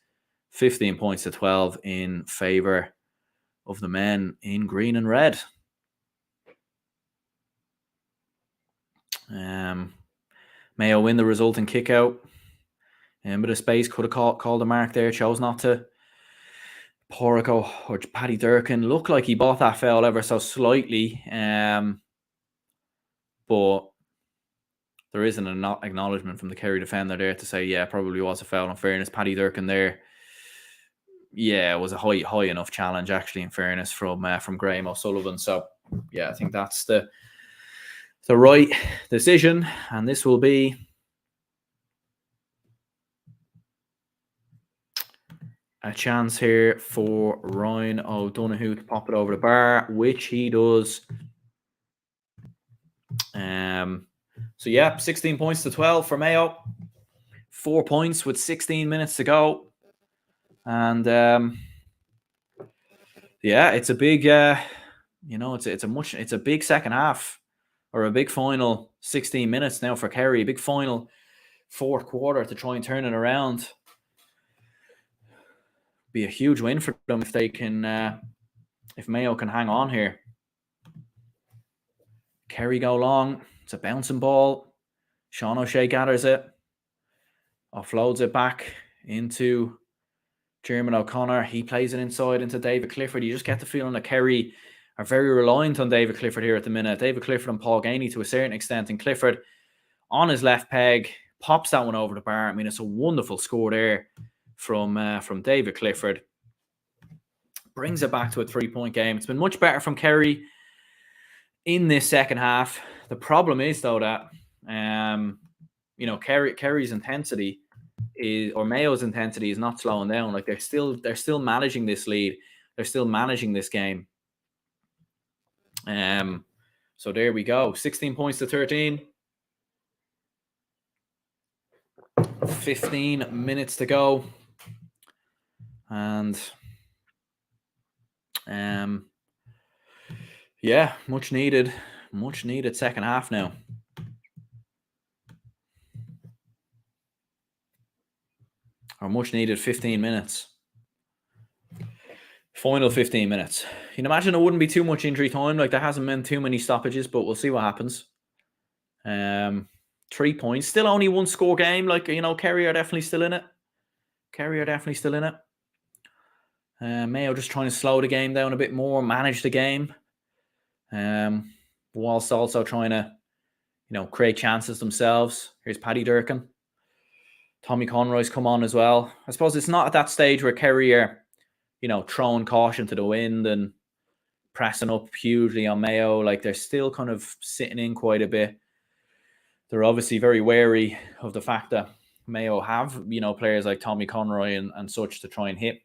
15 points to 12 in favor of the men in green and red. Mayo win the resulting kick out. A bit of space, could have called a mark there, chose not to. Porrico or Paddy Durkin looked like he bought that foul ever so slightly, but there isn't an acknowledgement from the Kerry defender there to say, yeah, probably was a foul. In fairness, Paddy Durkin there, yeah, it was a high enough challenge, actually, in fairness, from Graham O'Sullivan. So, yeah, I think that's the right decision, and this will be a chance here for Ryan O'Donoghue to pop it over the bar, which he does. So yeah, 16 points to 12 for Mayo. 4 points with 16 minutes to go. And yeah, it's a big it's a big second half, or a big final 16 minutes now for Kerry, a big final fourth quarter to try and turn it around. Be a huge win for them if they can, if Mayo can hang on here. Kerry go long. It's a bouncing ball. Sean O'Shea gathers it, offloads it back into Jeremy O'Connor. He plays it inside into David Clifford. You just get the feeling that Kerry are very reliant on David Clifford here at the minute. David Clifford and Paul Gainey to a certain extent, and Clifford on his left peg pops that one over the bar. I mean, it's a wonderful score there from David Clifford. Brings it back to a 3-point game. It's been much better from Kerry in this second half. The problem is, though, that Kerry's intensity or Mayo's intensity is not slowing down. Like they're still managing this lead. They're still managing this game. So there we go. 16 points to 13. 15 minutes to go. And yeah, much needed second half now. Or much needed 15 minutes. Final 15 minutes. You can imagine it wouldn't be too much injury time. Like there hasn't been too many stoppages, but we'll see what happens. 3 points. Still only one score game. Like, Kerry are definitely still in it. Mayo just trying to slow the game down a bit more, manage the game. Whilst also trying to, create chances themselves. Here's Paddy Durkin. Tommy Conroy's come on as well. I suppose it's not at that stage where Kerry are, throwing caution to the wind and pressing up hugely on Mayo. Like, they're still kind of sitting in quite a bit. They're obviously very wary of the fact that Mayo have, players like Tommy Conroy and such to try and hit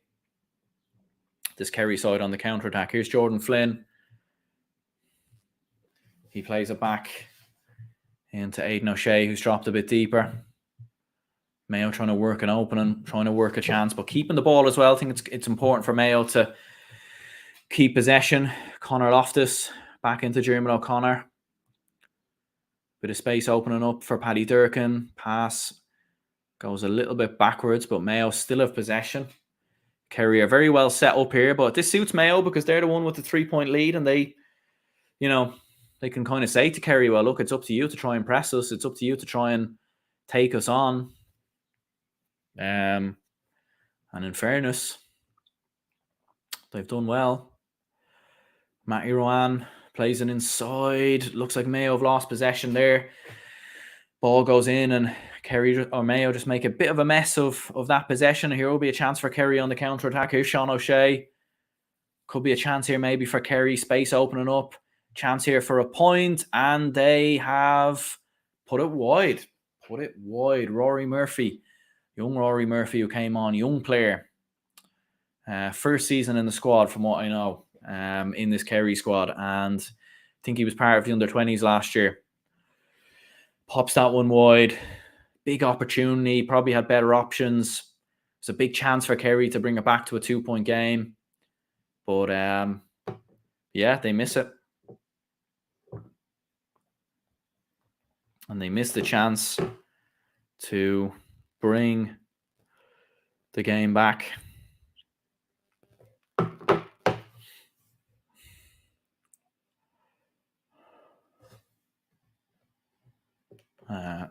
this Kerry side on the counter-attack. Here's Jordan Flynn. He plays it back into Aidan O'Shea, who's dropped a bit deeper. Mayo trying to work an opening, trying to work a chance, but keeping the ball as well. I think it's important for Mayo to keep possession. Conor Loftus back into Jeremy O'Connor. Bit of space opening up for Paddy Durkin. Pass goes a little bit backwards, but Mayo still have possession. Kerry are very well set up here, but this suits Mayo because they're the one with the 3-point lead, and they can kind of say to Kerry, well, look, it's up to you to try and press us. It's up to you to try and take us on. And in fairness, they've done well. Matty Rowan plays it inside. Looks like Mayo have lost possession there. Ball goes in, and Kerry or Mayo just make a bit of a mess of that possession. Here will be a chance for Kerry on the counter-attack. Here's Sean O'Shea. Could be a chance here maybe for Kerry. Space opening up. Chance here for a point, and they have put it wide. Rory Murphy. Young Rory Murphy, who came on, young player. First season in the squad, from what I know, in this Kerry squad. And I think he was part of the under-20s last year. Pops that one wide. Big opportunity. Probably had better options. It's a big chance for Kerry to bring it back to a 2-point game. But, they miss it. And they missed the chance to bring the game back.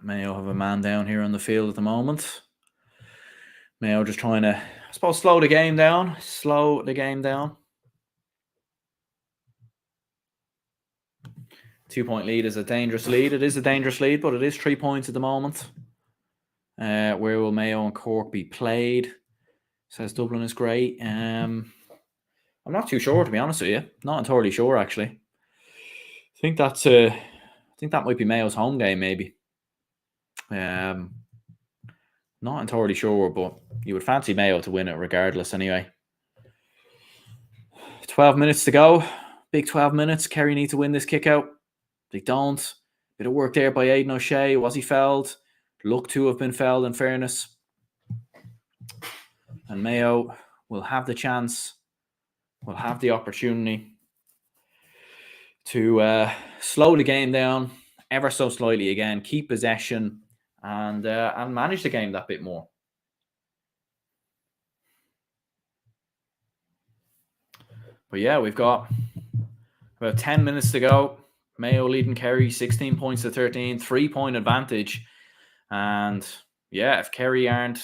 Mayo have a man down here on the field at the moment. Mayo just trying to, I suppose, slow the game down. 2-point lead is a dangerous lead. It is a dangerous lead, but it is 3 points at the moment. Where will Mayo and Cork be played? Says Dublin is great. I'm not too sure, to be honest with you. Not entirely sure, actually. I think that might be Mayo's home game, maybe. Not entirely sure, but you would fancy Mayo to win it regardless anyway. 12 minutes to go. Big 12 minutes. Kerry need to win this kick out. They don't. Bit of work there by Aidan O'Shea. Was he fouled? Looked to have been fouled, in fairness. And Mayo will have the chance, will have the opportunity to slow the game down ever so slightly again, keep possession, and manage the game that bit more. But yeah, we've got about 10 minutes to go. Mayo leading Kerry 16 points to 13, 3-point advantage. And yeah, if Kerry don't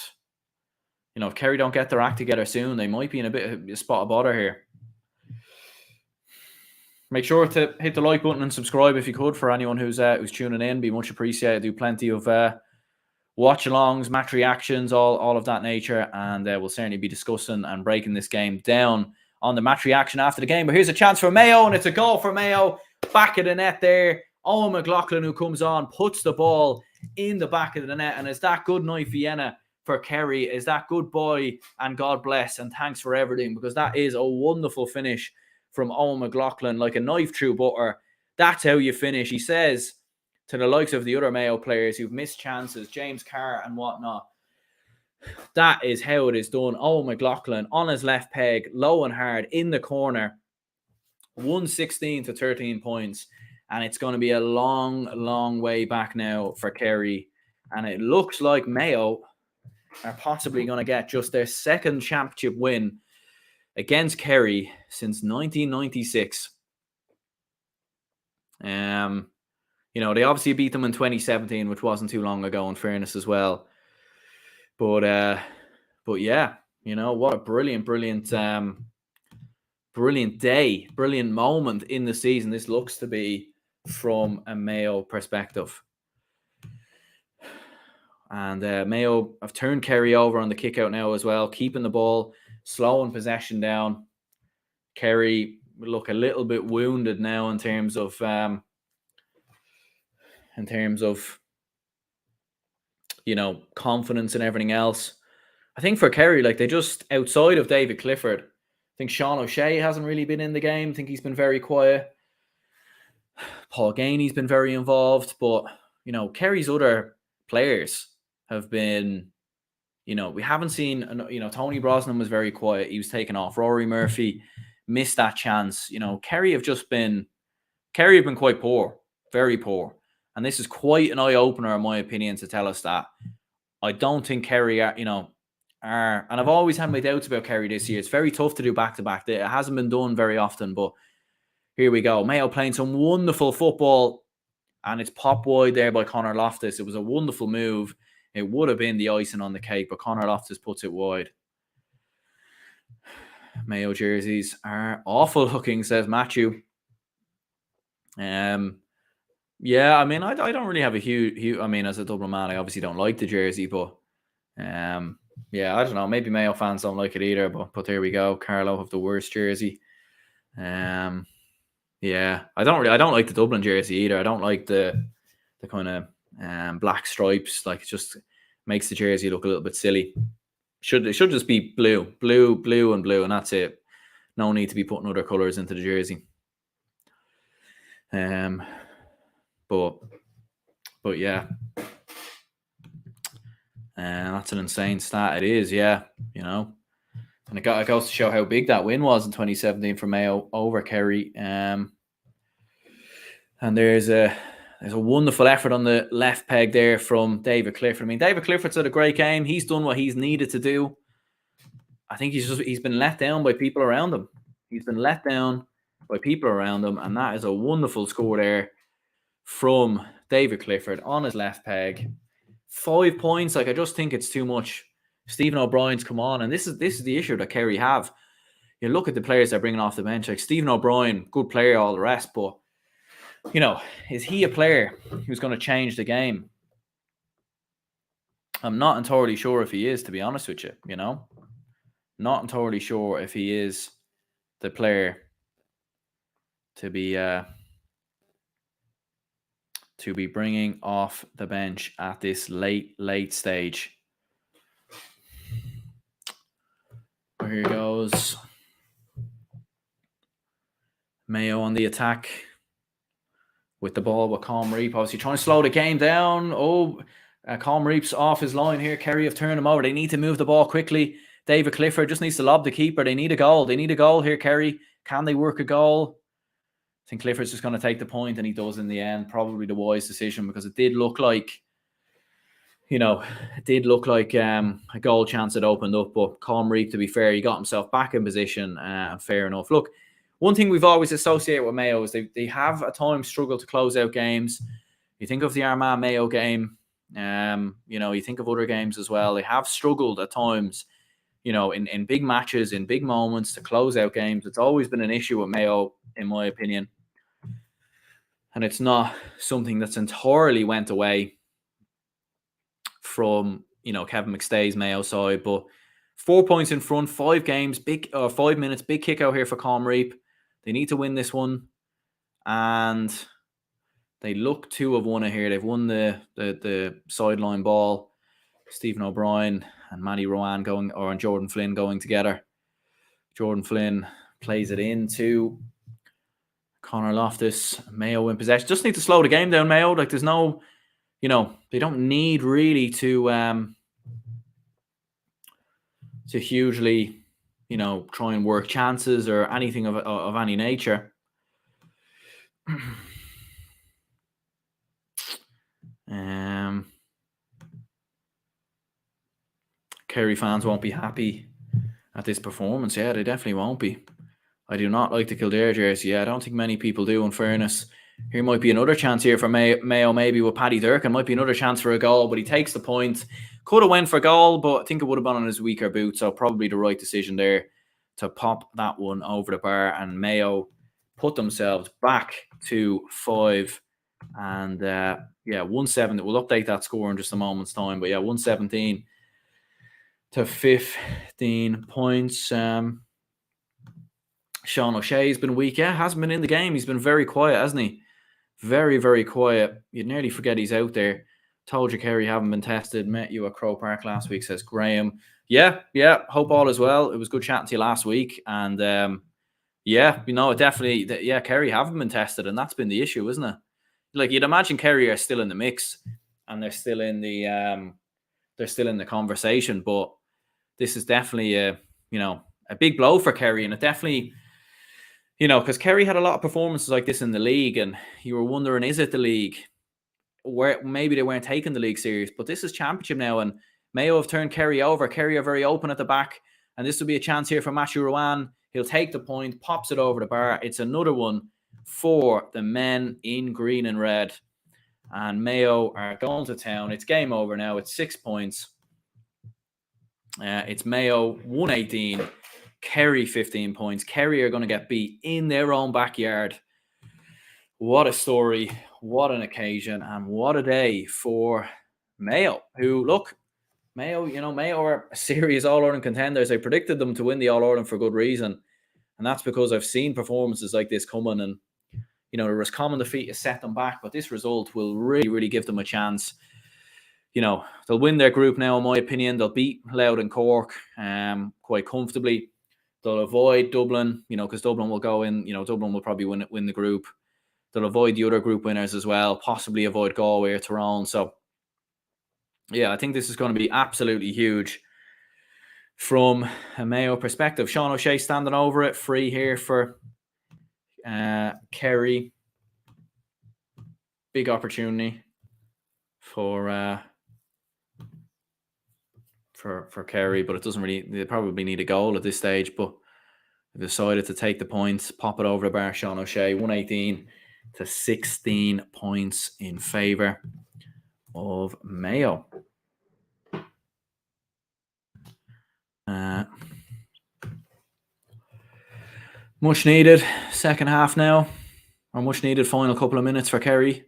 get their act together soon, they might be in a bit of a spot of bother here. Make sure to hit the like button and subscribe if you could for anyone who's tuning in. Be much appreciated. Do plenty of watch-alongs, match reactions, all of that nature, and we'll certainly be discussing and breaking this game down on the match reaction after the game. But here's a chance for Mayo, and it's a goal for Mayo. Back of the net there. Owen McLaughlin, who comes on, puts the ball in the back of the net, and is that good night Vienna for Kerry? Is that good boy, and God bless and thanks for everything, because that is a wonderful finish from Owen McLaughlin, like a knife through butter. That's how you finish. He says to the likes of the other Mayo players who've missed chances, James Carr and whatnot, that is how it is done. Owen McLaughlin on his left peg, low and hard in the corner, 116 to 13 points. And it's going to be a long, long way back now for Kerry. And it looks like Mayo are possibly going to get just their second championship win against Kerry since 1996. They obviously beat them in 2017, which wasn't too long ago, in fairness as well. But yeah, what a brilliant day, brilliant moment in the season this looks to be from a Mayo perspective. And Mayo have turned Kerry over on the kick out now as well, keeping the ball slowing possession down. Kerry look a little bit wounded now in terms of confidence and everything else. I think for Kerry, like, they just, outside of David Clifford, I think Sean O'Shea hasn't really been in the game. I think he's been very quiet. Paul Gainey's been very involved, but Kerry's other players have been, we haven't seen, Tony Brosnan was very quiet. He was taken off. Rory Murphy missed that chance. Kerry have been quite poor, very poor. And this is quite an eye-opener, in my opinion, to tell us that. I don't think Kerry are, and I've always had my doubts about Kerry this year. It's very tough to do back-to-back. It hasn't been done very often, but here we go. Mayo playing some wonderful football, and it's popped wide there by Connor Loftus. It was a wonderful move. It would have been the icing on the cake, but Connor Loftus puts it wide. Mayo jerseys are awful looking, says Matthew. Yeah, I mean, I don't really have a huge. I mean, as a Dublin man, I obviously don't like the jersey, but yeah, I don't know. Maybe Mayo fans don't like it either, but there we go. Carlo have the worst jersey. Yeah, I don't like the Dublin jersey either. I don't like the kind of black stripes. Like, it just makes the jersey look a little bit silly. It should just be blue, and that's it. No need to be putting other colours into the jersey. But yeah, that's an insane stat. It is, yeah, and it goes to show how big that win was in 2017 for Mayo over Kerry. And there's a wonderful effort on the left peg there from David Clifford. I mean, David Clifford's had a great game. He's done what he's needed to do. I think he's been let down by people around him. And that is a wonderful score there from David Clifford on his left peg. 5 points. Like, I just think it's too much. Stephen O'Brien's come on, and this is the issue that Kerry have. You look at the players they're bringing off the bench, like Stephen O'Brien, good player, all the rest, but is he a player who's going to change the game? I'm not entirely sure if he is, to be honest with you. Not entirely sure if he is the player to be bringing off the bench at this late stage. Here goes Mayo on the attack with the ball with Colm Reap, obviously trying to slow the game down. Colm Reap's off his line here. Kerry have turned him over. They need to move the ball quickly. David Clifford just needs to lob the keeper. They need a goal. Here, Kerry. Can they work a goal? I think Clifford's just going to take the point, and he does in the end. Probably the wise decision, because it did look like, a goal chance had opened up. But Colm Reap, to be fair, he got himself back in position, and fair enough. Look, one thing we've always associated with Mayo is they have at times struggled to close out games. You think of the Armagh Mayo game, you think of other games as well. They have struggled at times, in big matches, in big moments, to close out games. It's always been an issue with Mayo, in my opinion. And it's not something that's entirely went away from, Kevin McStay's Mayo side. But 4 points in front, 5 games, 5 minutes, big kick out here for Colm Reap. They need to win this one. And they look to have won it here. They've won the sideline ball. Stephen O'Brien and Matty Rowan and Jordan Flynn going together. Jordan Flynn plays it into Connor Loftus. Mayo in possession. Just need to slow the game down, Mayo. Like, there's no, they don't need really to hugely, try and work chances or anything of any nature. Kerry fans won't be happy at this performance. Yeah, they definitely won't be. I do not like the Kildare jersey. Yeah, I don't think many people do, in fairness. Here might be another chance here for Mayo, maybe with Paddy Durkin. Might be another chance for a goal, but he takes the point. Could have went for a goal, but I think it would have been on his weaker boot, so probably the right decision there to pop that one over the bar, and Mayo put themselves back to 5. And 1-7. We'll update that score in just a moment's time. But yeah, 117 to 15. 15 points. Sean O'Shea's been weak. Yeah, hasn't been in the game. He's been very quiet, hasn't he? Very, very quiet. You'd nearly forget he's out there. Told you Kerry haven't been tested. Met you at Crow Park last week, says Graham. Yeah. Hope all is well. It was good chatting to you last week. And definitely, Kerry haven't been tested. And that's been the issue, isn't it? Like, you'd imagine Kerry are still in the mix and they're still in the conversation. But this is definitely a big blow for Kerry. And it definitely, because Kerry had a lot of performances like this in the league, and you were wondering, is it the league? Where maybe they weren't taking the league serious, but this is championship now, and Mayo have turned Kerry over. Kerry are very open at the back, and this will be a chance here for Matthew Rowan. He'll take the point, pops it over the bar. It's another one for the men in green and red, and Mayo are going to town. It's game over now. It's 6 points. It's Mayo 118, Kerry 15 points. Kerry are going to get beat in their own backyard. What a story, what an occasion, and what a day for Mayo, who, look, Mayo are serious All-Ireland contenders. I predicted them to win the All-Ireland for good reason, and that's because I've seen performances like this coming, and, the Roscommon defeat has set them back, but this result will really, really give them a chance. They'll win their group now, in my opinion. They'll beat Louth and Cork quite comfortably. They'll avoid Dublin, because Dublin will go in, Dublin will probably win the group. They'll avoid the other group winners as well, possibly avoid Galway or Tyrone. So, yeah, I think this is going to be absolutely huge from a Mayo perspective. Sean O'Shea standing over it, free here for Kerry. Big opportunity for Kerry, but it doesn't really. They probably need a goal at this stage, but they decided to take the points, pop it over the bar. Sean O'Shea, 118 to 16 points in favour of Mayo. Much needed second half now, or much needed final couple of minutes for Kerry.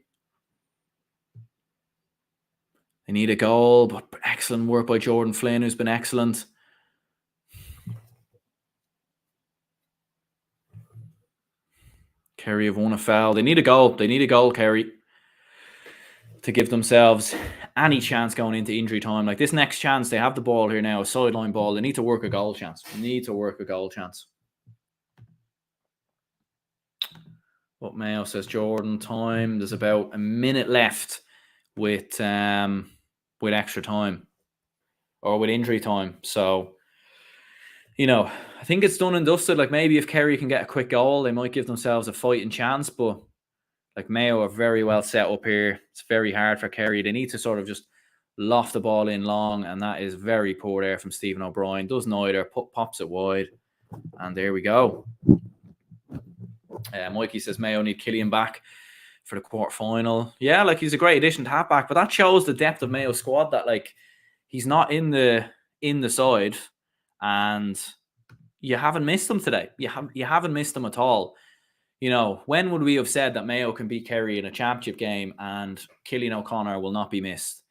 They need a goal, but excellent work by Jordan Flynn, who's been excellent. Kerry have won a foul. They need a goal. They need a goal, Kerry, to give themselves any chance going into injury time. Like this next chance, they have the ball here now, a sideline ball. They need to work a goal chance. But Mayo says Jordan time. There's about a minute left with extra time or with injury time. So, I think it's done and dusted. Like maybe if Kerry can get a quick goal, they might give themselves a fighting chance. But like Mayo are very well set up here. It's very hard for Kerry. They need to sort of just loft the ball in long, and that is very poor there from Stephen O'Brien. Does neither. Pops it wide, and there we go. Mikey says Mayo need Killian back for the quarterfinal. Yeah, like he's a great addition to halfback, but that shows the depth of Mayo's squad. That like he's not in the side, and you haven't missed them today. You haven't missed them at all. When would we have said that Mayo can beat Kerry in a championship game and Killian O'Connor will not be missed?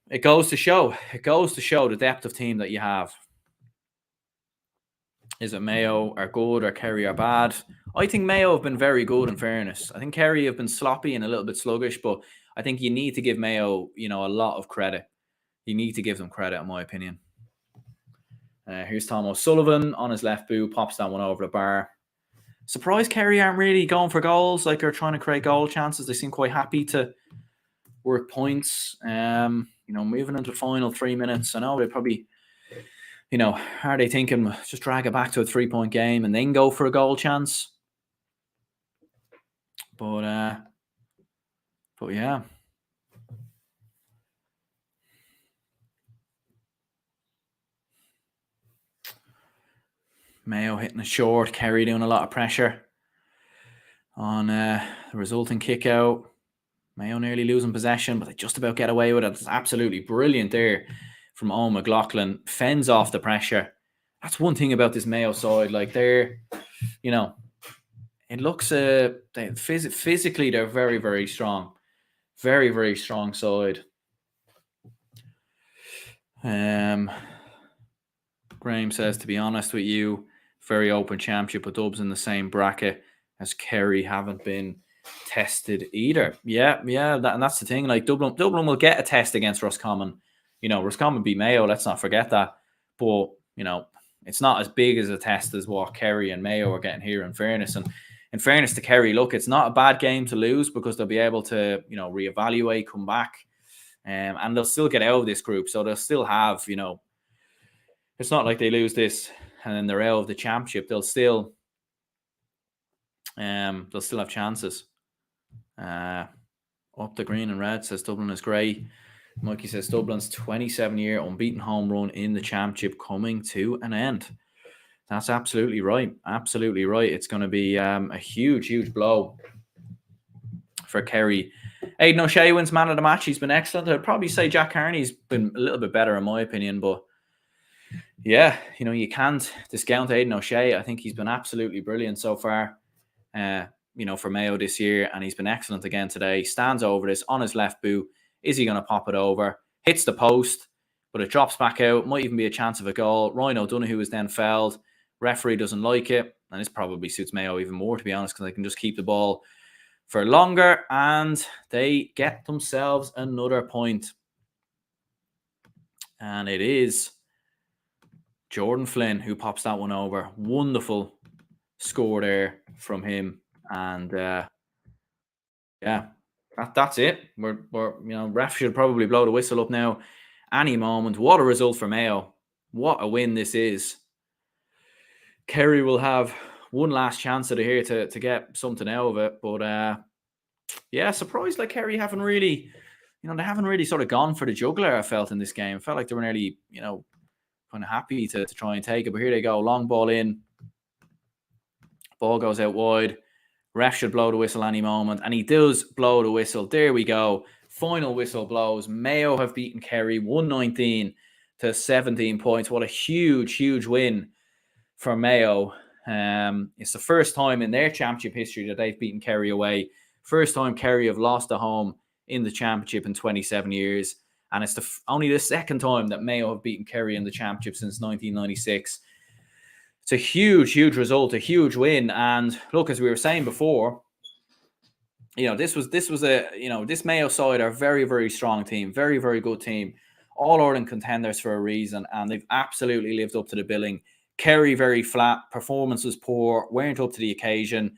It goes to show the depth of team that you have. Is it Mayo are good or Kerry are bad? I think Mayo have been very good, in fairness. I think Kerry have been sloppy and a little bit sluggish, but I think you need to give Mayo, a lot of credit. You need to give them credit, in my opinion. Here's Tom O'Sullivan on his left boot, pops that one over the bar. Surprised Kerry aren't really going for goals, like they're trying to create goal chances. They seem quite happy to work points. Moving into the final 3 minutes. I know they probably, are they thinking just drag it back to a 3-point game and then go for a goal chance? But yeah. Mayo hitting it short, Kerry doing a lot of pressure on the resulting kick out. Mayo nearly losing possession, but they just about get away with it. It's absolutely brilliant there from Owen McLaughlin. Fends off the pressure. That's one thing about this Mayo side. Like they're, it looks physically they're very, very strong. Very, very strong side. Graham says, to be honest with you, very open championship with Dubs in the same bracket as Kerry haven't been tested either. Yeah, and that's the thing. Like Dublin will get a test against Roscommon. Roscommon beat Mayo. Let's not forget that. But it's not as big as a test as what Kerry and Mayo are getting here. In fairness, and in fairness to Kerry, look, it's not a bad game to lose because they'll be able to reevaluate, come back, and they'll still get out of this group. So they'll still have It's not like they lose this and then they're out of the championship. They'll still have chances. Up the green and red says Dublin is grey. Mikey says Dublin's 27-year unbeaten home run in the championship coming to an end. That's absolutely right. Absolutely right. It's going to be a huge, huge blow for Kerry. Aidan O'Shea wins man of the match. He's been excellent. I'd probably say Jack Carney's been a little bit better in my opinion, but yeah, you can't discount Aidan O'Shea. I think he's been absolutely brilliant so far, for Mayo this year, and he's been excellent again today. Stands over this on his left boot. Is he going to pop it over? Hits the post, but it drops back out. Might even be a chance of a goal. Ryan O'Donoghue is then fouled. Referee doesn't like it, and this probably suits Mayo even more, to be honest, because they can just keep the ball for longer, and they get themselves another point. And it is Jordan Flynn who pops that one over. Wonderful score there from him, and that's it. We're ref should probably blow the whistle up now any moment. What a result for Mayo. What a win this is. Kerry will have one last chance at it here to get something out of it, but surprised like Kerry haven't really, they haven't really sort of gone for the jugular. I felt in this game. I felt like they were nearly, kind of happy to try and take it, but here they go. Long ball in. Ball goes out wide. Ref should blow the whistle any moment, and he does blow the whistle. There we go. Final whistle blows. Mayo have beaten Kerry 119 to 17 points. What a huge, huge win for Mayo. It's the first time in their championship history that they've beaten Kerry away. First time Kerry have lost a home in the championship in 27 years. And it's only the second time that Mayo have beaten Kerry in the championship since 1996. It's a huge, huge result, a huge win. And look, as we were saying before, this Mayo side are a very, very strong team, very, very good team. All Ireland contenders for a reason, and they've absolutely lived up to the billing. Kerry very flat, performance was poor, weren't up to the occasion.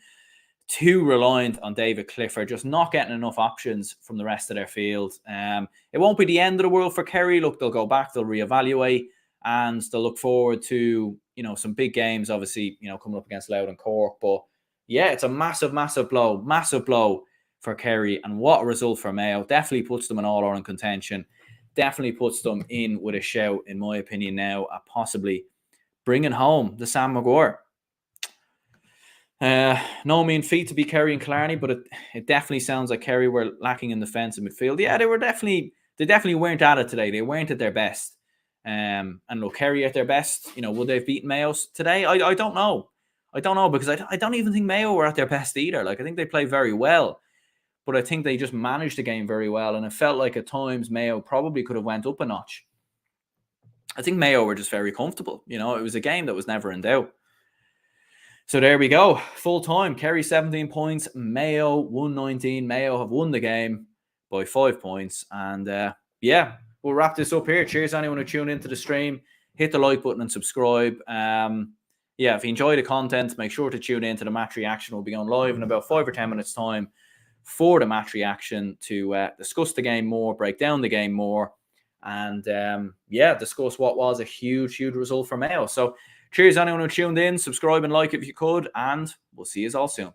Too reliant on David Clifford, just not getting enough options from the rest of their field. It won't be the end of the world for Kerry. Look, they'll go back, they'll reevaluate, and they'll look forward to some big games, obviously, coming up against Louth and Cork. But yeah, it's a massive, massive blow for Kerry, and what a result for Mayo. Definitely puts them in All-Ireland contention. Definitely puts them in with a shout, in my opinion, now at possibly bringing home the Sam Maguire. No mean feat to be Kerry and Killarney, but it definitely sounds like Kerry were lacking in defence and midfield. Yeah, they definitely weren't at it today. They weren't at their best. And look, Kerry at their best, would they have beaten Mayo today? I don't know. I don't know, because I don't even think Mayo were at their best either. Like, I think they played very well, but I think they just managed the game very well. And it felt like at times Mayo probably could have went up a notch. I think Mayo were just very comfortable. It was a game that was never in doubt. So there we go. Full time. Kerry 17 points. Mayo 119. Mayo have won the game by 5 points. And we'll wrap this up here. Cheers anyone who tuned into the stream. Hit the like button and subscribe. If you enjoy the content, make sure to tune in to the match reaction. We'll be on live in about 5 or 10 minutes time for the match reaction to discuss the game more, break down the game more, and discuss what was a huge, huge result for Mayo. So cheers anyone who tuned in, subscribe and like if you could, and we'll see you all soon.